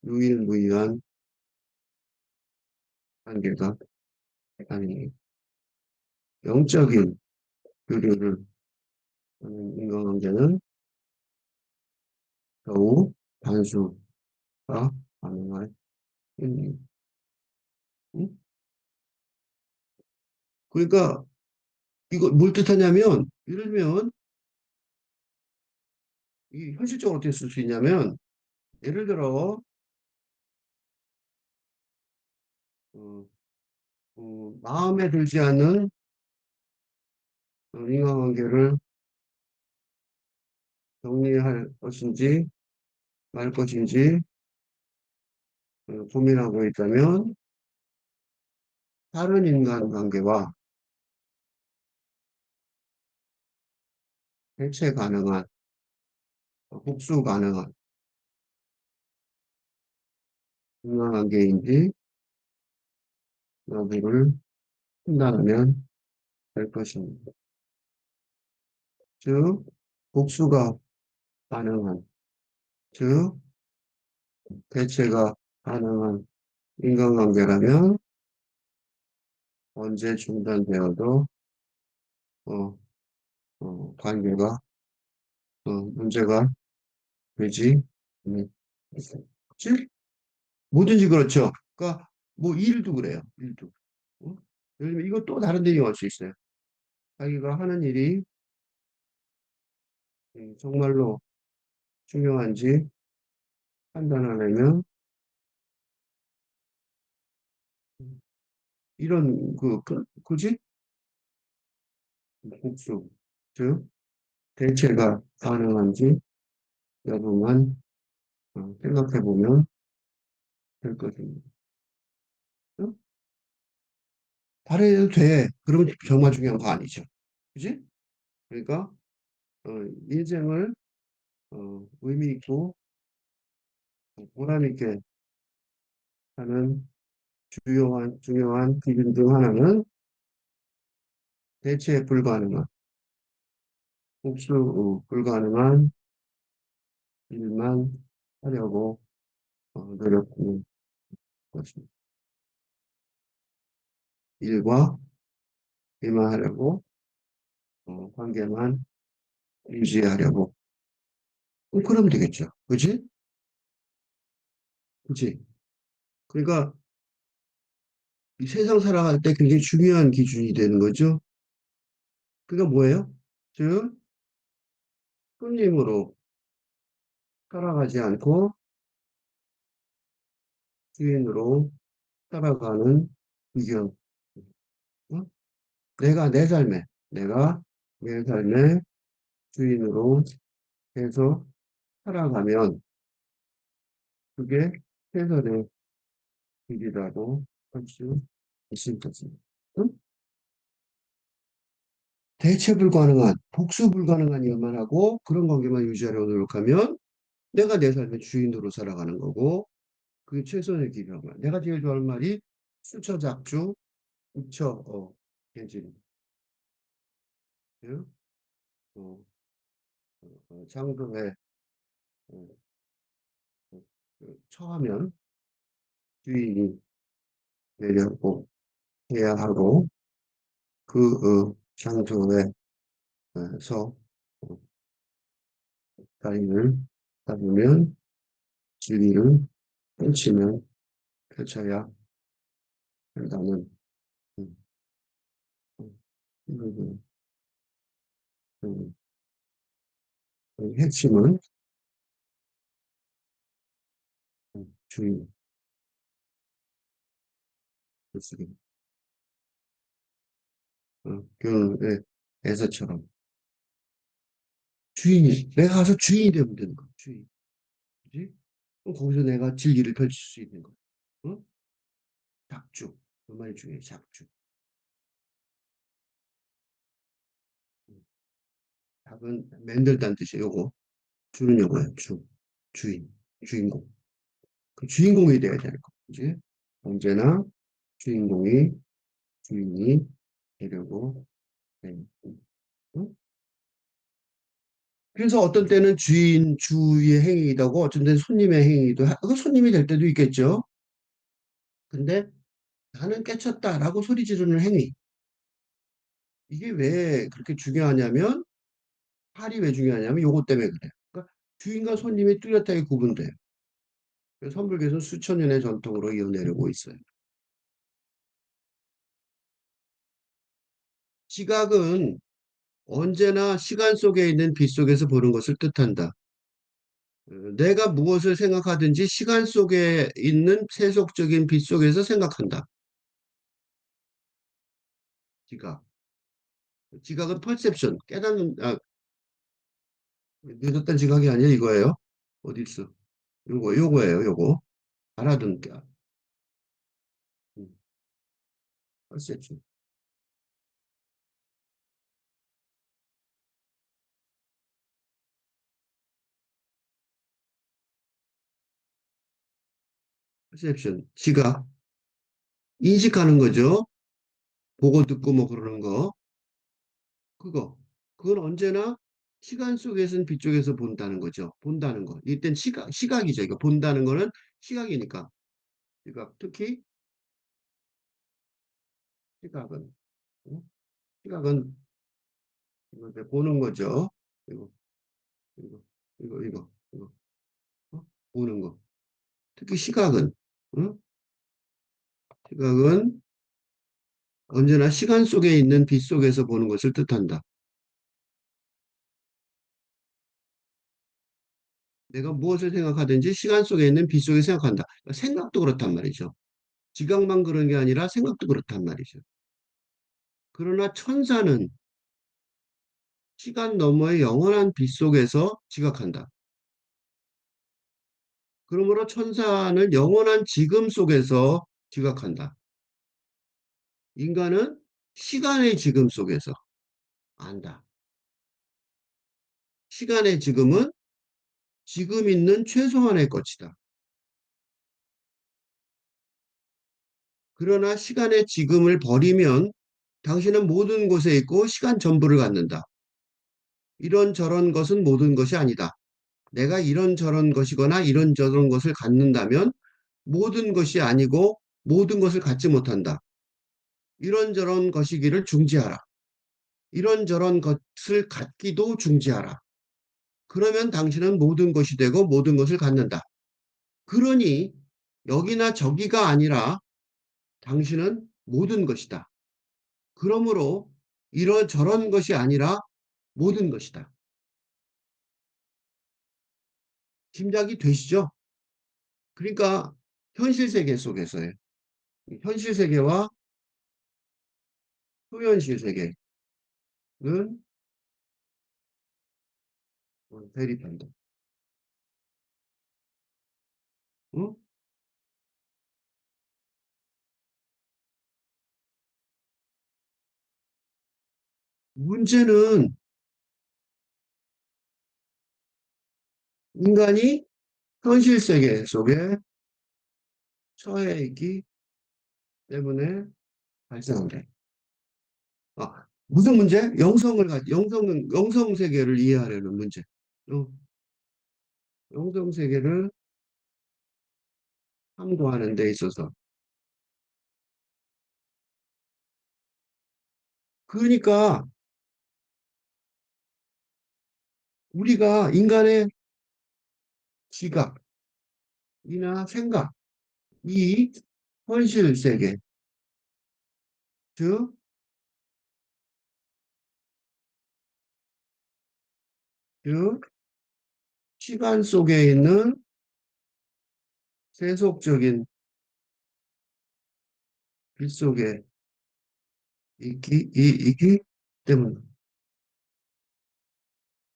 유일무이한 관계가 아니 영적인 교류를 하는 인간관계는 더욱 단수가 가능할 음, 음? 그러니까 이거 뭘 뜻하냐면 예를 들면 이 현실적으로 어떻게 쓸 수 있냐면 예를 들어 어, 마음에 들지 않는 인간관계를 정리할 것인지 말 것인지 고민하고 있다면 다른 인간관계와 대체 가능한, 복수 가능한 인간관계인지 여부를 판단하면 될 것입니다. 즉, 복수가 가능한, 즉, 대체가 가능한 인간관계라면 언제 중단되어도 어, 관계가 문제가 되지 않지? 뭐든지 그렇죠. 그러니까 뭐 일도 그래요. 일도. 어? 예를 들면 이거 또 다른 데 이용할 수 있어요. 자기가 하는 일이 정말로 중요한지 판단하려면 이런 그지? 복수, 즉 대체가 가능한지 여부만 생각해 보면 될 것입니다. 어? 발휘해도 돼. 그러면 정말 중요한 거 아니죠. 그지? 그러니까 어, 인생을 의미 있고 보람 있게 하는 중요한 기준 중 하나는 대체 불가능한, 복수 불가능한 일만 하려고 노력하는 것입니다. 일과 일만 하려고 관계만 유지하려고. 그러면 되겠죠. 그지? 그지? 그러니까 이 세상 살아갈 때 굉장히 중요한 기준이 되는 거죠. 그게 뭐예요? 즉, 끊임으로 살아가지 않고 주인으로 살아가는 의견. 어? 내가 내 삶의 주인으로 해서 살아가면 그게 최선의 길이라고 할 수 있을 것입니다. 응? 대체 불가능한, 복수 불가능한 일만 하고 그런 관계만 유지하려고 노력하면 내가 내 삶의 주인으로 살아가는 거고 그게 최선의 길이라고 말. 내가 제일 좋아하는 말이 수처작주, 우처, 계진. 응? 어, 장소에 어, 처하면 주인이 되려고 해야 하고 장소에서 다리를 잡으면 진리를 펼치면 펼쳐야 한다는 음, 음, 음, 핵심은 주인, 글쓰기, 교훈의 에서처럼 주인이 내가 가서 주인이 되면 되는 거야. 주인, 그지? 그럼 거기서 내가 진리를 펼칠 수 있는 거야. 어? 작주, 그 말 중에 작주. 작은 만들다는 뜻이에요. 요거 주는 요거야. 주인, 주인공. 그 주인공이 돼야 되는 거, 그지? 언제나 주인공이 주인이 되려고 해. 응? 그래서 어떤 때는 주의 행위이고 어떤 때는 손님의 행위도 그 손님이 될 때도 있겠죠. 근데 나는 깨쳤다라고 소리 지르는 행위. 이게 왜 그렇게 중요하냐면 팔이 왜 중요하냐면 요것 때문에 그래요. 그러니까 주인과 손님이 뚜렷하게 구분돼요. 그래서 선불교에서는 수천 년의 전통으로 이어내려고 있어요. 시각은 언제나 시간 속에 있는 빛 속에서 보는 것을 뜻한다. 내가 무엇을 생각하든지 시간 속에 있는 세속적인 빛 속에서 생각한다. 지각. 지각은 perception, 늦었던 지각이 아니라 이거예요. 어디 있어? 요거예요, 요거. 알아둔 게. perception. perception. 지각. 인식하는 거죠. 보고 듣고 뭐 그러는 거. 그거. 그건 언제나 시간 속에서는 빛쪽에서 본다는 거죠. 본다는 거. 이땐 시각이죠. 이거 본다는 거는 시각이니까. 시각. 특히 시각은, 어? 시각은 이거 이제 보는 거죠. 이거, 이거, 이거. 어? 보는 거. 특히 시각은, 어? 시각은 언제나 시간 속에 있는 빛 속에서 보는 것을 뜻한다. 내가 무엇을 생각하든지 시간 속에 있는 빛 속에 생각한다. 그러니까 생각도 그렇단 말이죠. 지각만 그런 게 아니라 생각도 그렇단 말이죠. 그러나 천사는 시간 너머의 영원한 빛 속에서 지각한다. 그러므로 천사는 영원한 지금 속에서 지각한다. 인간은 시간의 지금 속에서 안다. 시간의 지금은 지금 있는 최소한의 것이다. 그러나 시간의 지금을 버리면 당신은 모든 곳에 있고 시간 전부를 갖는다. 이런저런 것은 모든 것이 아니다. 내가 이런저런 것이거나 이런저런 것을 갖는다면 모든 것이 아니고 모든 것을 갖지 못한다. 이런저런 것이기를 중지하라. 이런저런 것을 갖기도 중지하라. 그러면 당신은 모든 것이 되고 모든 것을 갖는다. 그러니 여기나 저기가 아니라 당신은 모든 것이다. 그러므로 이런저런 것이 아니라 모든 것이다. 짐작이 되시죠? 그러니까 현실 세계 속에서의 현실 세계와 초현실 세계는 대립한다. 어? 문제는 인간이 현실 세계 속에 처해 있기 때문에 발생한다. 아, 무슨 문제? 영성 세계를 이해하려는 문제. 어, 영성 세계를 탐구하는 데 있어서. 그러니까 우리가 인간의 지각이나 생각, 이 현실 세계, 즉, 즉, 시간 속에 있는 세속적인 빛 속에 있기 때문에,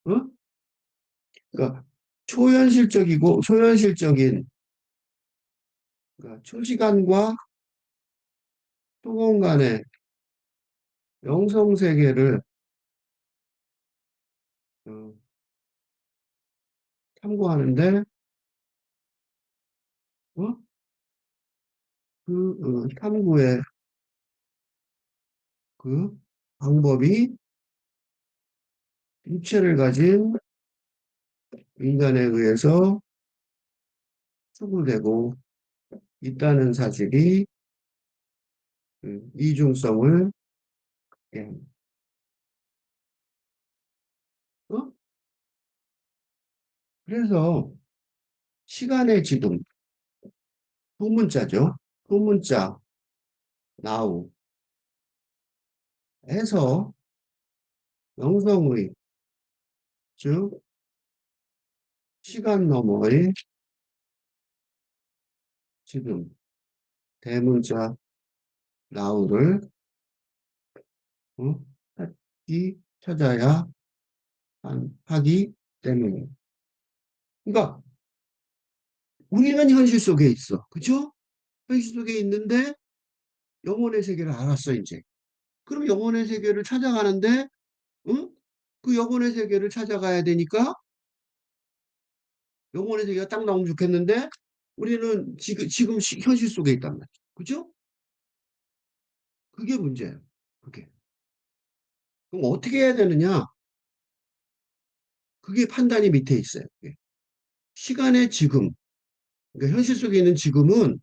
어? 그러니까 초현실적인, 그러니까 초시간과 초공간의 영성 세계를 어, 탐구하는데, 어? 탐구의 그 방법이 육체를 가진 인간에 의해서 추구되고 있다는 사실이 이중성을 예, 어? 그래서 시간의 지금 소문자죠. 소문자 나우에서 영성의 즉 시간 너머의 지금 대문자 나우를 어? 찾아야 하기 때문에. 그러니까 우리는 현실 속에 있어. 그죠? 현실 속에 있는데 영혼의 세계를 알았어, 이제. 그럼 영혼의 세계를 찾아가는데, 응? 그 영혼의 세계를 찾아가야 되니까 영혼의 세계가 딱 나오면 좋겠는데 우리는 지금 현실 속에 있단 말이죠. 그죠? 그게 문제예요. 그게. 그럼 어떻게 해야 되느냐? 그게 판단이 밑에 있어요. 그게. 시간의 지금. 그러니까 현실 속에 있는 지금은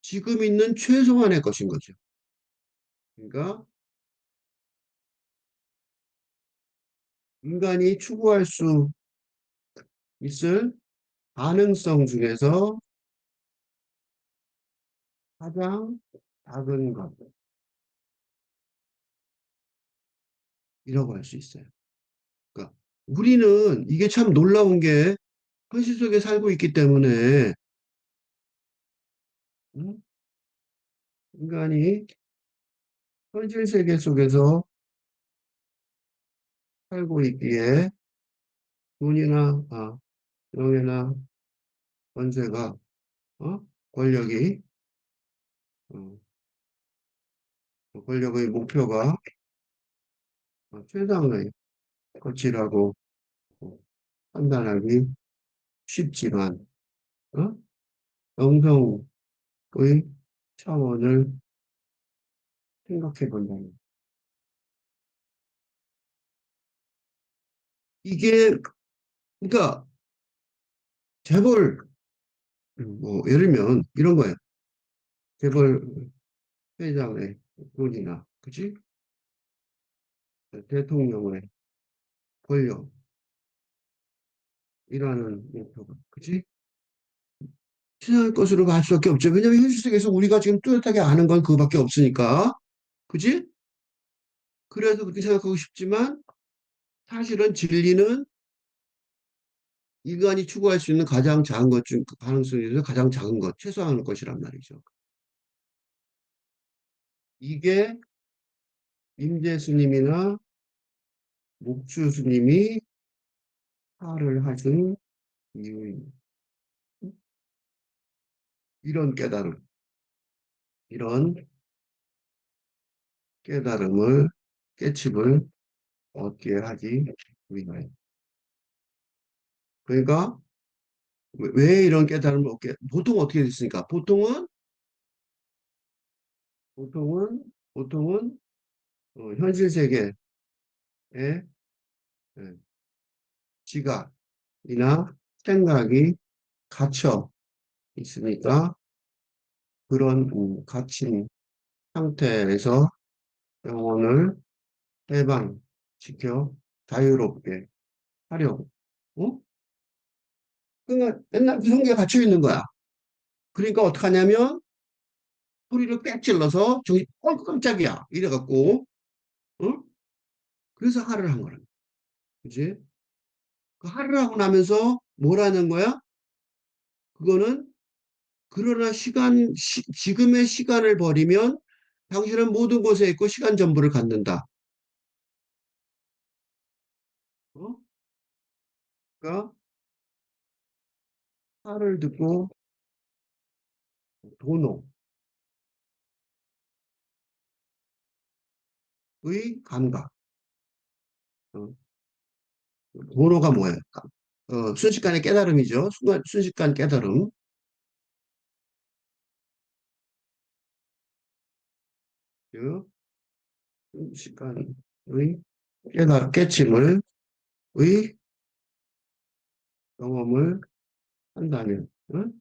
지금 있는 최소한의 것인 거죠. 그러니까 인간이 추구할 수 있을 가능성 중에서 가장 작은 것이라고 할 수 있어요. 그러니까 우리는 이게 참 놀라운 게 현실 속에 살고 있기 때문에 음, 인간이 현실 세계 속에서 살고 있기에 돈이나 명예나 권세가 권력이 어, 권력의 목표가 최상의 것이라고 어, 판단하기 쉽지만 어? 영성의 차원을 생각해 본다면 이게 그러니까 재벌 뭐 예를 들면 이런 거예요. 재벌 회장의 돈이나 그치? 대통령의 권력이라는 목표가 그치? 신앙의 것으로 갈 수밖에 없죠. 왜냐하면 현실 속에서 우리가 지금 뚜렷하게 아는 건 그거밖에 없으니까. 그지? 그래서 그렇게 생각하고 싶지만 사실은 진리는 인간이 추구할 수 있는 가장 작은 것 중, 그 가능성에 대해서 가장 작은 것, 최소한의 것이란 말이죠. 이게 임재 스님이나 목주 스님이 화를 하신 이유입니다. 이런 깨달음, 이런 깨달음을, 깨침을 얻게 하기 위하여. 그러니까 왜 이런 깨달음을 얻게, 보통 어떻게 됐습니까? 보통은 현실 세계에 예, 지각이나 생각이 갇혀 있으니까 그런 갇힌 상태에서 영혼을 해방시켜 자유롭게 하려고. 어? 그러니까 맨날 그 성격에 갇혀 있는 거야. 그러니까 어떡하냐면 소리를 빽 질러서 저기 깜짝이야 이래갖고 어? 그래서 화를 한 거란 그지? 그 화를 하고 나면서 뭐라는 거야? 그거는 그러나 지금의 시간을 버리면 당신은 모든 곳에 있고 시간 전부를 갖는다. 어? 그러니까 화를 듣고 도노의 감각. 어? 도노가 뭐예요? 순식간의 깨달음이죠. 순식간 깨달음. 그 순식간의 깨침을 의 경험을 한다면, 응?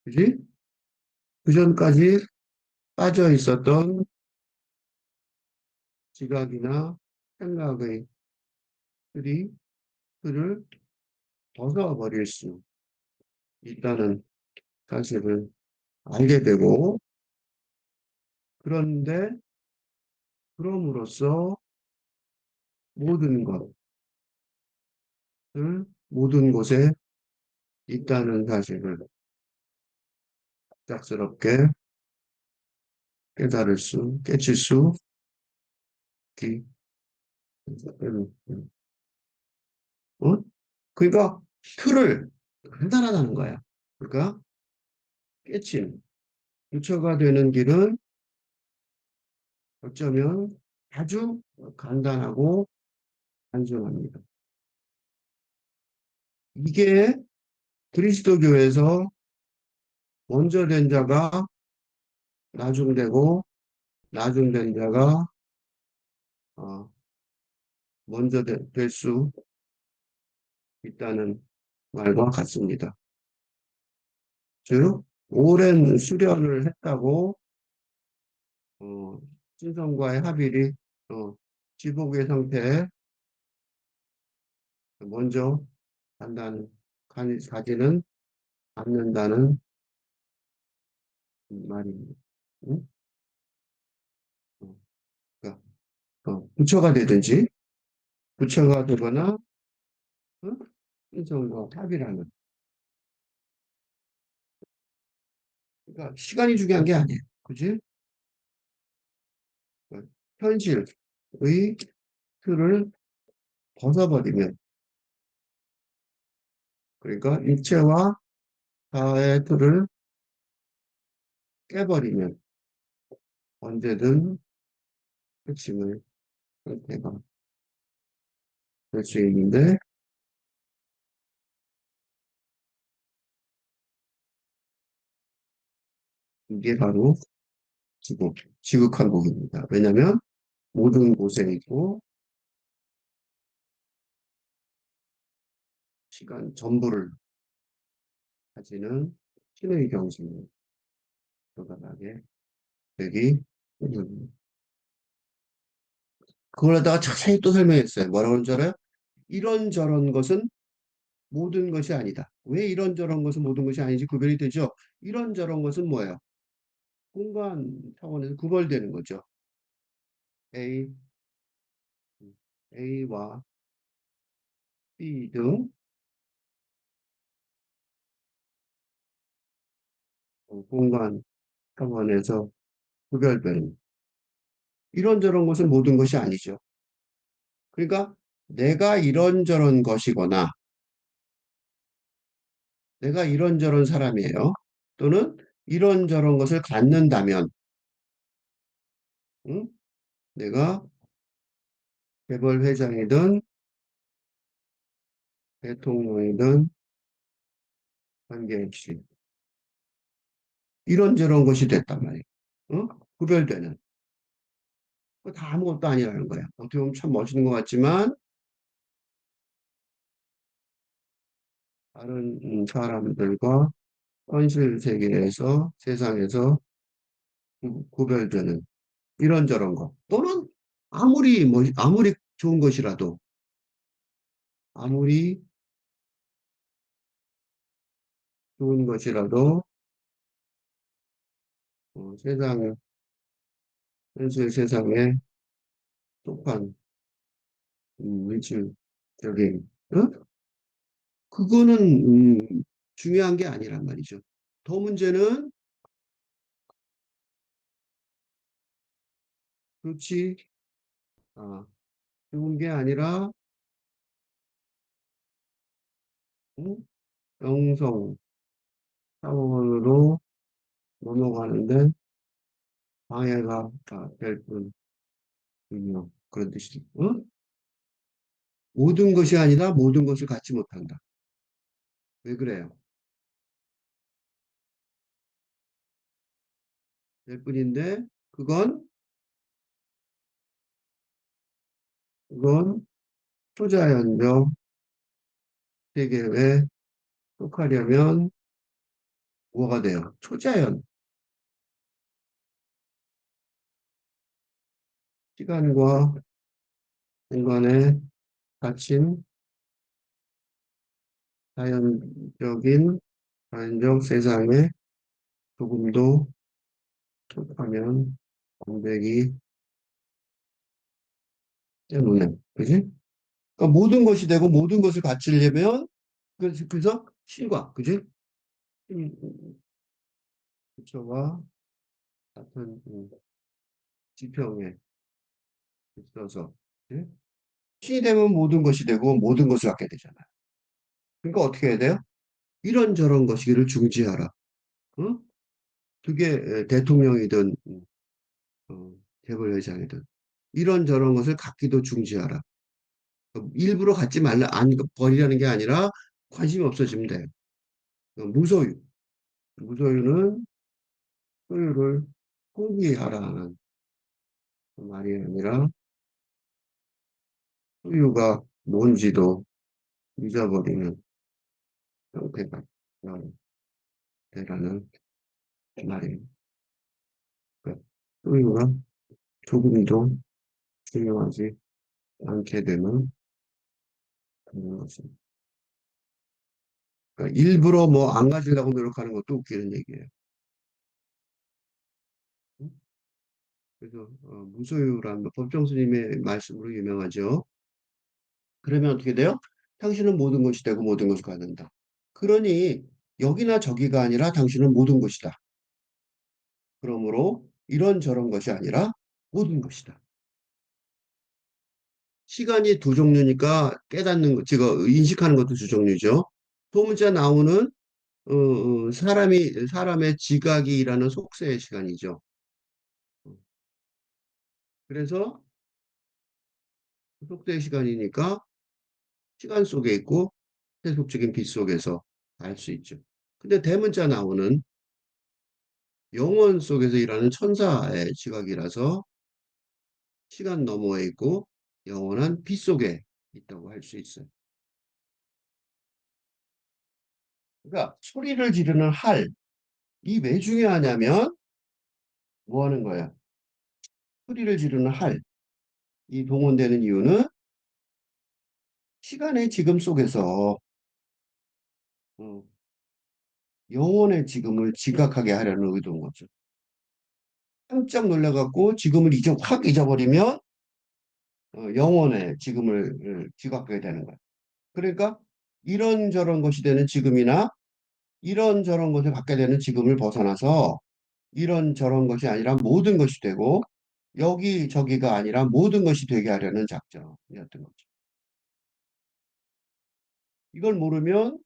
그지? 그 전까지 빠져 있었던 지각이나 생각의 틀이, 틀을 벗어버릴 수 있다는 사실을 알게 되고, 그런데, 그럼으로써 모든 것을, 모든 곳에 있다는 사실을 갑작스럽게 깨칠 수 있기 때문에. 어? 그러니까 틀을 간단하다는 거야. 그러니까 깨침. 부처가 되는 길은 어쩌면 아주 간단하고 단순합니다. 이게 그리스도교에서 먼저 된 자가 나중되고 나중된 자가 어, 먼저 될 수 있다는 말과 같습니다. 즉, 오랜 수련을 했다고 어, 신성과의 합일이 지복의 상태에 먼저 간다는 가지는 않는다는 말입니다. 응? 어, 그러니까, 부처가 되든지 부처가 되거나 응? 신성과 합이라는 그러니까 시간이 중요한 게 아니에요. 그지? 현실의 틀을 벗어버리면 그러니까 일체와 자아의 틀을 깨버리면 언제든 핵심의 상태가 될 수 있는데 이게 바로 지극한국입니다. 왜냐하면 모든 곳에 있고 시간 전부를 가지는 신의 경지에 들어가게 되기 때문입니다. 그걸 갖다가 자세히 또 설명했어요. 뭐라고 하는 줄 알아요? 이런저런 것은 모든 것이 아니다. 왜 이런저런 것은 모든 것이 아닌지 구별이 되죠? 이런저런 것은 뭐예요? 공간 차원에서 구별되는 거죠. A, A와 B 등 공간 차원에서 구별되는 이런저런 것은 모든 것이 아니죠. 그러니까 내가 이런저런 것이거나 내가 이런저런 사람이에요. 또는 이런저런 것을 갖는다면 응? 내가 재벌 회장이든 대통령이든 관계없이 이런저런 것이 됐단 말이에요. 응? 구별되는. 그거 다 아무것도 아니라는 거야. 어떻게 보면 참 멋있는 것 같지만 다른 사람들과 현실 세계에서 세상에서 구별되는 이런저런 것 또는 아무리 좋은 것이라도 아무리 좋은 것이라도 세상 현실 세상에 속한 물질적인 그거는 중요한 게 아니란 말이죠. 더 문제는 그렇지 아, 좋은 게 아니라 음, 영성 차원으로 넘어가는데 방해가 될 뿐이요. 그런 뜻이죠. 모든 것이 아니라 모든 것을 갖지 못한다. 왜 그래요? 될 뿐인데 그건 초자연적 세계에 속하려면 뭐가 돼요? 초자연 시간과 공간에 갇힌 자연적인 자연적 세상에 조금도 속하면 안 되기 때문에 그지? 그러니까 모든 것이 되고 모든 것을 갖추려면 그래서 신과 그지? 부처와 같은 지평에 있어서 그지? 신이 되면 모든 것이 되고 모든 것을 갖게 되잖아요. 그러니까 어떻게 해야 돼요? 이런저런 것이기를 중지하라. 응? 그게 대통령이든 재벌회장이든 이런저런 것을 갖기도 중지하라. 일부러 갖지 말라, 안 버리라는 게 아니라 관심이 없어지면 돼요. 무소유. 무소유는 소유를 포기하라는 말이 아니라 소유가 뭔지도 잊어버리는 형태가 되라는 말이에요. 그러니까 소유가 조금도 중요하지 않게 되는 그런 것이. 그러니까 일부러 뭐 안 가지려고 노력하는 것도 웃기는 얘기예요. 응? 그래서 무소유란 법정 스님의 말씀으로 유명하죠. 그러면 어떻게 돼요? 당신은 모든 것이 되고 모든 것을 갖는다. 그러니 여기나 저기가 아니라 당신은 모든 것이다. 그러므로 이런저런 것이 아니라 모든 것이다. 시간이 두 종류니까 깨닫는 것, 지금 인식하는 것도 두 종류죠. 소문자 나오는 사람의 지각이 일하는 속세의 시간이죠. 그래서 속세의 시간이니까 시간 속에 있고 세속적인 빛 속에서 알 수 있죠. 근데 대문자 나오는 영원 속에서 일하는 천사의 지각이라서 시간 너머에 있고 영원한 빛 속에 있다고 할 수 있어요. 그러니까 소리를 지르는 할, 이 왜 중요하냐면 뭐 하는 거야? 소리를 지르는 할, 이 동원되는 이유는 시간의 지금 속에서 어, 영혼의 지금을 지각하게 하려는 의도인 거죠. 깜짝 놀라갖고 지금을 확 잊어버리면 영혼의 지금을 지각하게 되는 거예요. 그러니까 이런저런 것이 되는 지금이나 이런저런 것을 갖게 되는 지금을 벗어나서 이런저런 것이 아니라 모든 것이 되고 여기저기가 아니라 모든 것이 되게 하려는 작전이었던 거죠. 이걸 모르면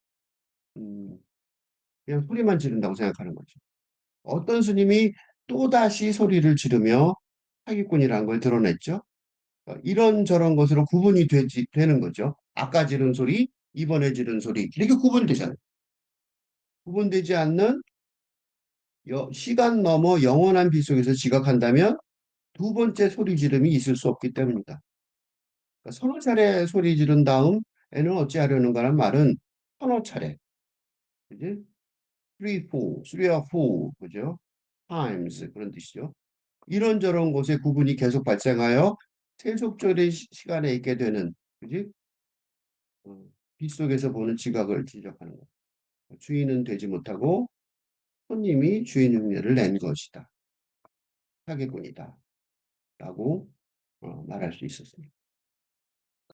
음, 그냥 소리만 지른다고 생각하는 거죠. 어떤 스님이 또다시 소리를 지르며 사기꾼이라는 걸 드러냈죠. 이런저런 것으로 구분이 되는 거죠. 아까 지른 소리, 이번에 지른 소리 이렇게 구분되잖아요. 구분되지 않는 시간 넘어 영원한 빛 속에서 지각한다면 두 번째 소리 지름이 있을 수 없기 때문이다. 그러니까 서너 차례 소리 지른 다음에는 어찌하려는가란 말은 서너 차례, 그지? three or four, 그죠? times 그런 뜻이죠. 이런저런 곳에 구분이 계속 발생하여 세속적인 시간에 있게 되는, 그지? 어, 빛 속에서 보는 지각을 지적하는 것. 주인은 되지 못하고 손님이 주인 흉내를 낸 것이다. 사기꾼이다. 라고 말할 수 있었습니다.